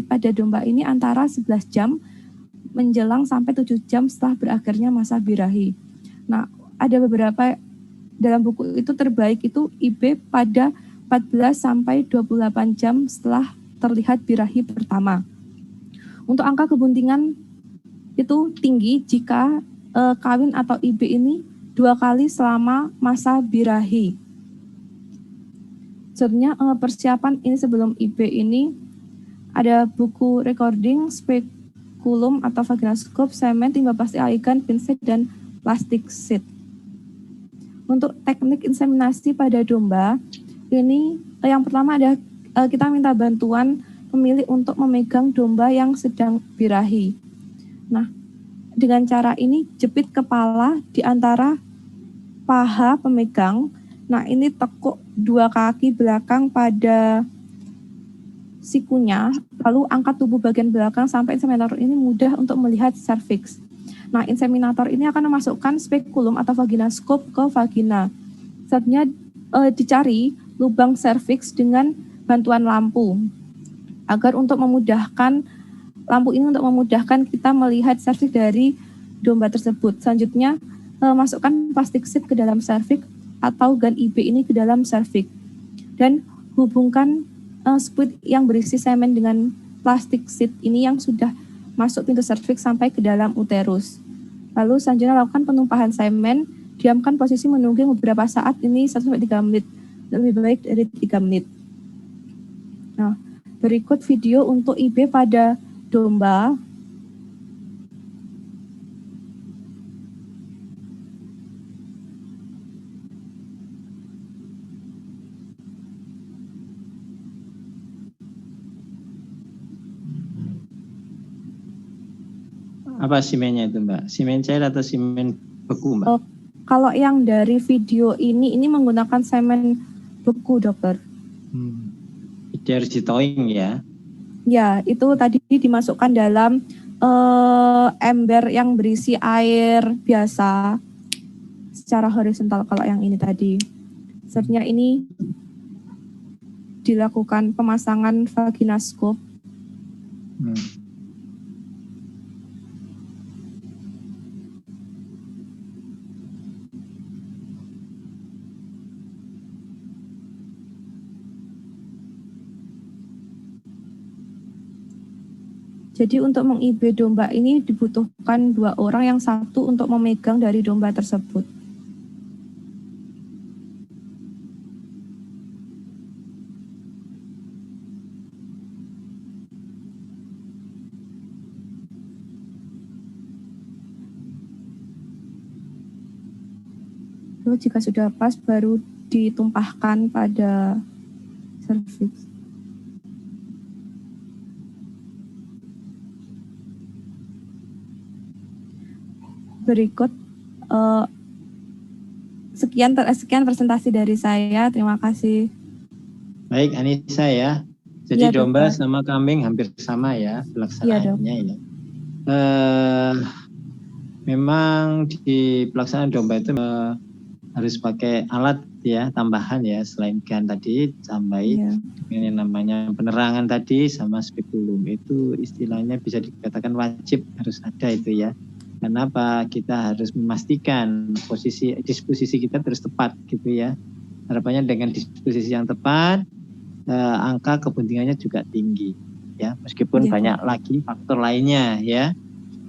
Speaker 6: pada domba ini antara 11 jam menjelang sampai 7 jam setelah berakhirnya masa birahi. Nah, ada beberapa dalam buku itu terbaik itu IB pada 14 sampai 28 jam setelah terlihat birahi pertama. Untuk angka kebuntingan itu tinggi jika kawin atau IB ini 2 kali selama masa birahi. Sebenarnya persiapan ini sebelum IB ini ada buku recording, spekulum atau vaginascope, semen, timba plastik aigan, pinset, dan plastik sheet. Untuk teknik inseminasi pada domba, ini yang pertama ada kita minta bantuan pemilik untuk memegang domba yang sedang birahi. Nah, dengan cara ini jepit kepala di antara paha pemegang. Nah, ini tekuk 2 kaki belakang pada sikunya, lalu angkat tubuh bagian belakang sampai inseminator ini mudah untuk melihat serviks. Nah, inseminator ini akan memasukkan spekulum atau vaginascope ke vagina. Selanjutnya dicari lubang serviks dengan bantuan lampu agar untuk memudahkan lampu ini untuk memudahkan kita melihat serviks dari domba tersebut. Selanjutnya masukkan plastik sheet ke dalam serviks atau gun IB ini ke dalam serviks dan hubungkan split yang berisi semen dengan plastik sheet ini yang sudah masuk pintu serviks sampai ke dalam uterus. Lalu selanjutnya lakukan penumpahan semen, diamkan posisi menunggu beberapa saat, ini 1-3 menit, lebih baik dari 3 menit. Nah, berikut video untuk IB pada domba.
Speaker 2: Apa semennya itu, Mbak? Semen cair atau semen beku, Mbak?
Speaker 6: Kalau yang dari video ini menggunakan semen beku, dokter.
Speaker 2: Jadi harus ditowing ya?
Speaker 6: Ya, itu tadi dimasukkan dalam ember yang berisi air biasa secara horizontal. Kalau yang ini tadi, sebenarnya ini dilakukan pemasangan vaginaskop. Jadi untuk meng-IB domba ini dibutuhkan 2 orang, yang satu untuk memegang dari domba tersebut. Lalu jika sudah pas baru ditumpahkan pada serviks. Berikut sekian presentasi dari saya. Terima kasih.
Speaker 2: Baik, Anissa ya. Jadi
Speaker 6: Ya,
Speaker 2: domba
Speaker 6: dokter.
Speaker 2: sama kambing hampir sama ya pelaksanaannya ya. Memang di pelaksanaan domba itu harus pakai alat ya tambahan ya, selain gun tadi tambahin yang namanya penerangan tadi sama spekulum. Itu istilahnya bisa dikatakan wajib harus ada itu ya. Kenapa? Kita harus memastikan disposisi kita terus tepat gitu ya. Harapannya dengan disposisi yang tepat, angka kepentingannya juga tinggi ya. Meskipun banyak lagi faktor lainnya ya.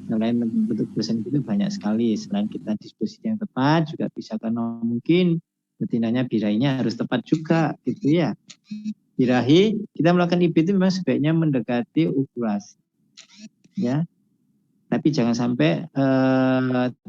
Speaker 2: Selain bentuk dosen itu banyak sekali. Selain kita disposisi yang tepat, juga bisa karena mungkin betinanya birahinya harus tepat juga gitu ya. Birahi kita melakukan IB itu memang sebaiknya mendekati ovulasi ya. Tapi jangan sampai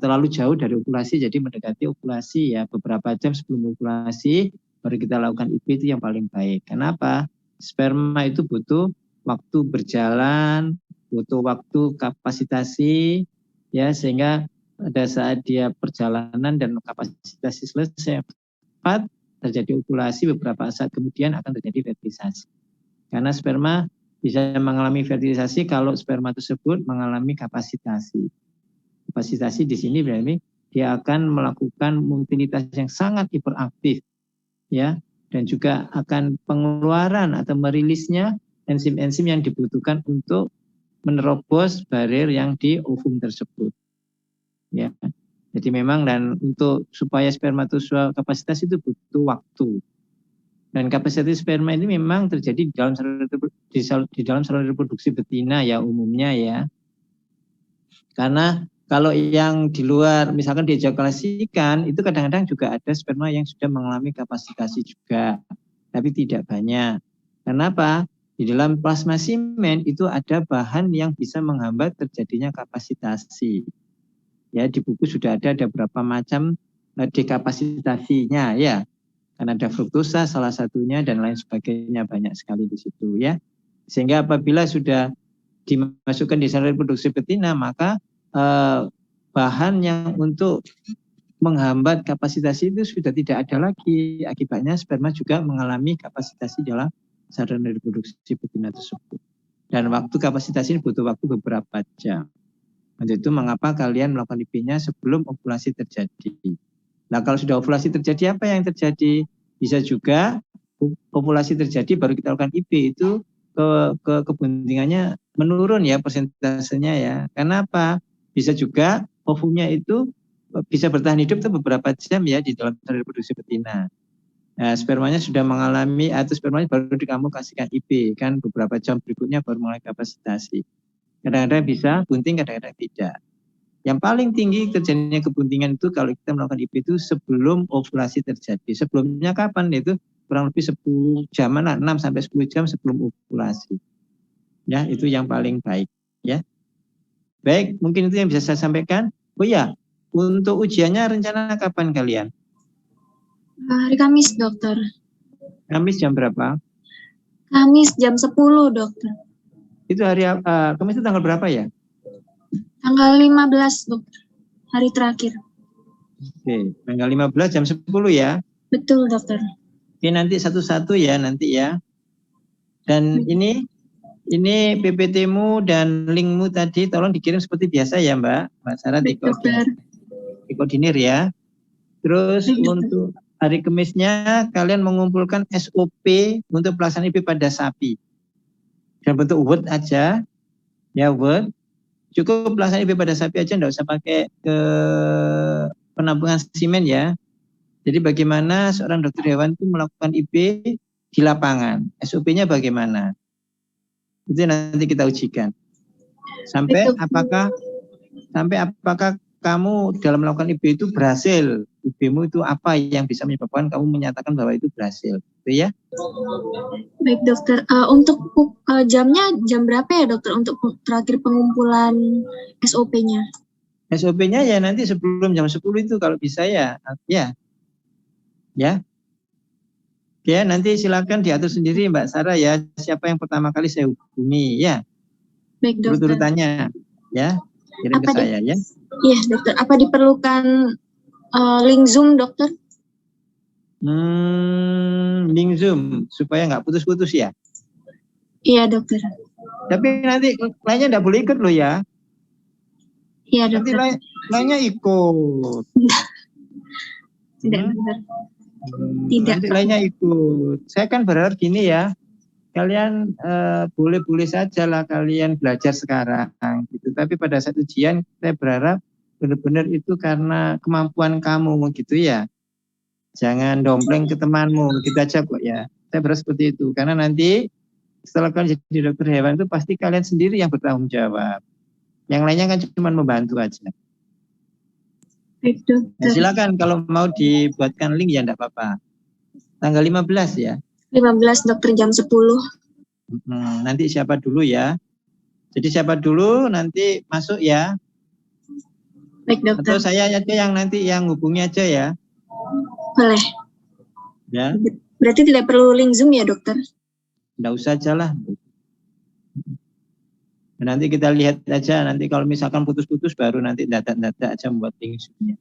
Speaker 2: terlalu jauh dari ovulasi, jadi mendekati ovulasi ya, beberapa jam sebelum ovulasi baru kita lakukan IB itu yang paling baik. Kenapa? Sperma itu butuh waktu berjalan, butuh waktu kapasitasi ya, sehingga pada saat dia perjalanan dan kapasitasi selesai cepat terjadi ovulasi, beberapa saat kemudian akan terjadi fertilisasi. Karena sperma bisa mengalami fertilisasi kalau sperma tersebut mengalami kapasitasi. Kapasitasi di sini berarti dia akan melakukan mobilitas yang sangat hiperaktif ya, dan juga akan pengeluaran atau merilisnya enzim-enzim yang dibutuhkan untuk menerobos barrier yang di ovum tersebut. Ya. Jadi memang dan untuk supaya spermatozoa kapasitas itu butuh waktu. Dan kapasitas sperma ini memang terjadi di dalam saluran reproduksi betina ya umumnya ya. Karena kalau yang di luar misalkan diejakulasikan itu kadang-kadang juga ada sperma yang sudah mengalami kapasitasi juga, tapi tidak banyak. Kenapa? Di dalam plasma semen itu ada bahan yang bisa menghambat terjadinya kapasitasi. Ya, di buku sudah ada berapa macam dekapasitasinya ya. Karena ada fruktosa salah satunya dan lain sebagainya, banyak sekali di situ ya. Sehingga apabila sudah dimasukkan di saluran reproduksi betina, maka bahan yang untuk menghambat kapasitasi itu sudah tidak ada lagi. Akibatnya sperma juga mengalami kapasitasi dalam saluran reproduksi betina tersebut. Dan waktu kapasitasi ini butuh waktu beberapa jam. Untuk itu mengapa kalian melakukan IB-nya sebelum ovulasi terjadi. Nah kalau sudah ovulasi terjadi, apa yang terjadi? Bisa juga ovulasi terjadi baru kita lakukan IB itu kepentingannya menurun ya persentasenya ya. Kenapa? Bisa juga ovumnya itu bisa bertahan hidup itu beberapa jam ya di dalam reproduksi betina. Nah, spermanya sudah mengalami atau spermanya baru kamu kasihkan IP kan beberapa jam berikutnya baru mulai kapasitasi. Kadang-kadang bisa bunting, kadang-kadang tidak. Yang paling tinggi terjadinya kebuntingan itu kalau kita melakukan IP itu sebelum ovulasi terjadi. Sebelumnya kapan? Itu kurang lebih 10 jam, 6 sampai 10 jam sebelum ovulasi. Ya, itu yang paling baik ya. Baik, mungkin itu yang bisa saya sampaikan. Oh ya, untuk ujiannya rencana kapan kalian?
Speaker 4: Hari Kamis, dokter.
Speaker 2: Kamis jam berapa?
Speaker 4: Kamis jam 10, dokter.
Speaker 2: Itu hari Kamis itu tanggal berapa ya?
Speaker 4: Tanggal 15, dokter. Hari terakhir.
Speaker 2: Oke, tanggal 15 jam 10 ya.
Speaker 4: Betul, dokter.
Speaker 2: Oke, nanti satu-satu ya nanti ya. Dan ini PPT-mu dan link-mu tadi tolong dikirim seperti biasa ya Mbak Sarah dikoordinir ya. Terus untuk hari Kemisnya kalian mengumpulkan SOP untuk pelaksanaan IP pada sapi. Dan bentuk Word aja. Ya Word. Cukup pelaksanaan IP pada sapi aja, enggak usah pakai ke penampungan spesimen ya. Jadi bagaimana seorang dokter hewan itu melakukan IP di lapangan. SOP-nya bagaimana? Itu nanti kita ujikan. Sampai apakah kamu dalam melakukan IP itu berhasil? IP-mu itu apa yang bisa menyebabkan kamu menyatakan bahwa itu berhasil? Gitu ya.
Speaker 4: Baik, dokter. Untuk jamnya jam berapa ya, dokter? Untuk terakhir pengumpulan SOP-nya?
Speaker 2: SOP-nya ya nanti sebelum jam 10 itu kalau bisa ya. Ya. Ya, nanti silakan diatur sendiri Mbak Sarah ya. Siapa yang pertama kali saya hubungi ya.
Speaker 4: Baik, dokter.
Speaker 2: Urut-urutannya ya. Kirim ke saya ya.
Speaker 4: Iya, dokter. Apa diperlukan link Zoom, dokter?
Speaker 2: Link Zoom supaya nggak putus-putus ya.
Speaker 4: Iya, dokter.
Speaker 2: Tapi nanti lainnya nggak boleh ikut loh ya.
Speaker 4: Iya, dokter.
Speaker 2: Nanti lainnya ikut.
Speaker 4: Tidak, dokter. Tidak.
Speaker 2: Nanti lainnya ikut. Saya kan berharap gini ya. Kalian boleh-boleh saja lah kalian belajar sekarang gitu. Tapi pada saat ujian saya berharap benar-benar itu karena kemampuan kamu gitu ya. Jangan dompleng ke temanmu gitu aja kok ya. Saya berharap seperti itu karena nanti setelah kalian jadi dokter hewan itu pasti kalian sendiri yang bertanggung jawab. Yang lainnya kan cuma membantu aja.
Speaker 4: Baik, dokter.
Speaker 2: Nah, silakan kalau mau dibuatkan link ya enggak apa-apa. Tanggal 15 ya.
Speaker 4: 15 dokter jam 10.
Speaker 2: Nanti siapa dulu ya. Jadi siapa dulu nanti masuk ya.
Speaker 4: Baik, dokter.
Speaker 2: Atau saya aja yang nanti yang hubungi aja ya.
Speaker 4: Boleh.
Speaker 2: Ya.
Speaker 4: Berarti tidak perlu link Zoom ya, dokter?
Speaker 2: Enggak usah aja lah. Nanti kita lihat aja, nanti kalau misalkan putus-putus baru nanti data-data aja membuat link Zoom-nya.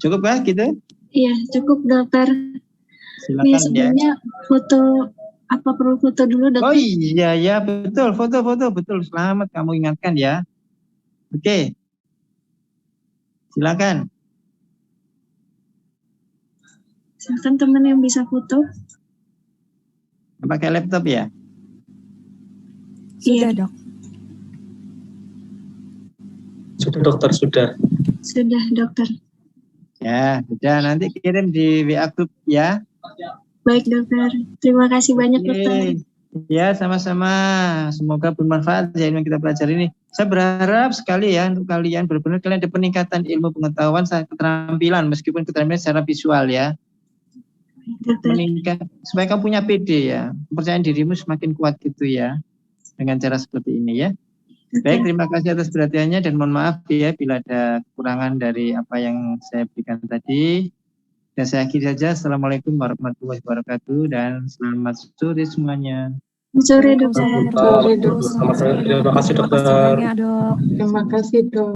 Speaker 2: Cukup ya gitu?
Speaker 4: Iya, cukup dokter.
Speaker 2: Silakan
Speaker 4: Ini
Speaker 2: ya.
Speaker 4: sebelumnya foto, apa perlu foto dulu dokter?
Speaker 2: Oh iya ya betul, foto betul. Selamat kamu ingatkan ya. Oke. Silakan.
Speaker 4: Silakan teman yang bisa foto.
Speaker 2: Pakai laptop ya?
Speaker 6: Sudah, Dok.
Speaker 3: Sudah dokter, sudah.
Speaker 4: Sudah, dokter.
Speaker 2: Ya, sudah nanti kirim di WA group ya.
Speaker 4: Baik, dokter. Terima kasih banyak, dokter.
Speaker 2: Ya, sama-sama. Semoga bermanfaat ya yang kita pelajari ini. Saya berharap sekali ya untuk kalian benar-benar kalian ada peningkatan ilmu pengetahuan, keterampilan meskipun keterampilan secara visual ya.
Speaker 4: Dokter.
Speaker 2: Meningkat supaya kamu punya PD ya. Kepercayaan dirimu semakin kuat gitu ya. Dengan cara seperti ini ya. Baik, terima kasih atas perhatiannya dan mohon maaf ya bila ada kekurangan dari apa yang saya berikan tadi. Dan saya akhiri saja. Assalamualaikum warahmatullahi wabarakatuh dan selamat sore semuanya.
Speaker 4: Sore, dokter.
Speaker 3: Terima kasih dokter.
Speaker 6: Dok.
Speaker 5: Terima kasih, Dok.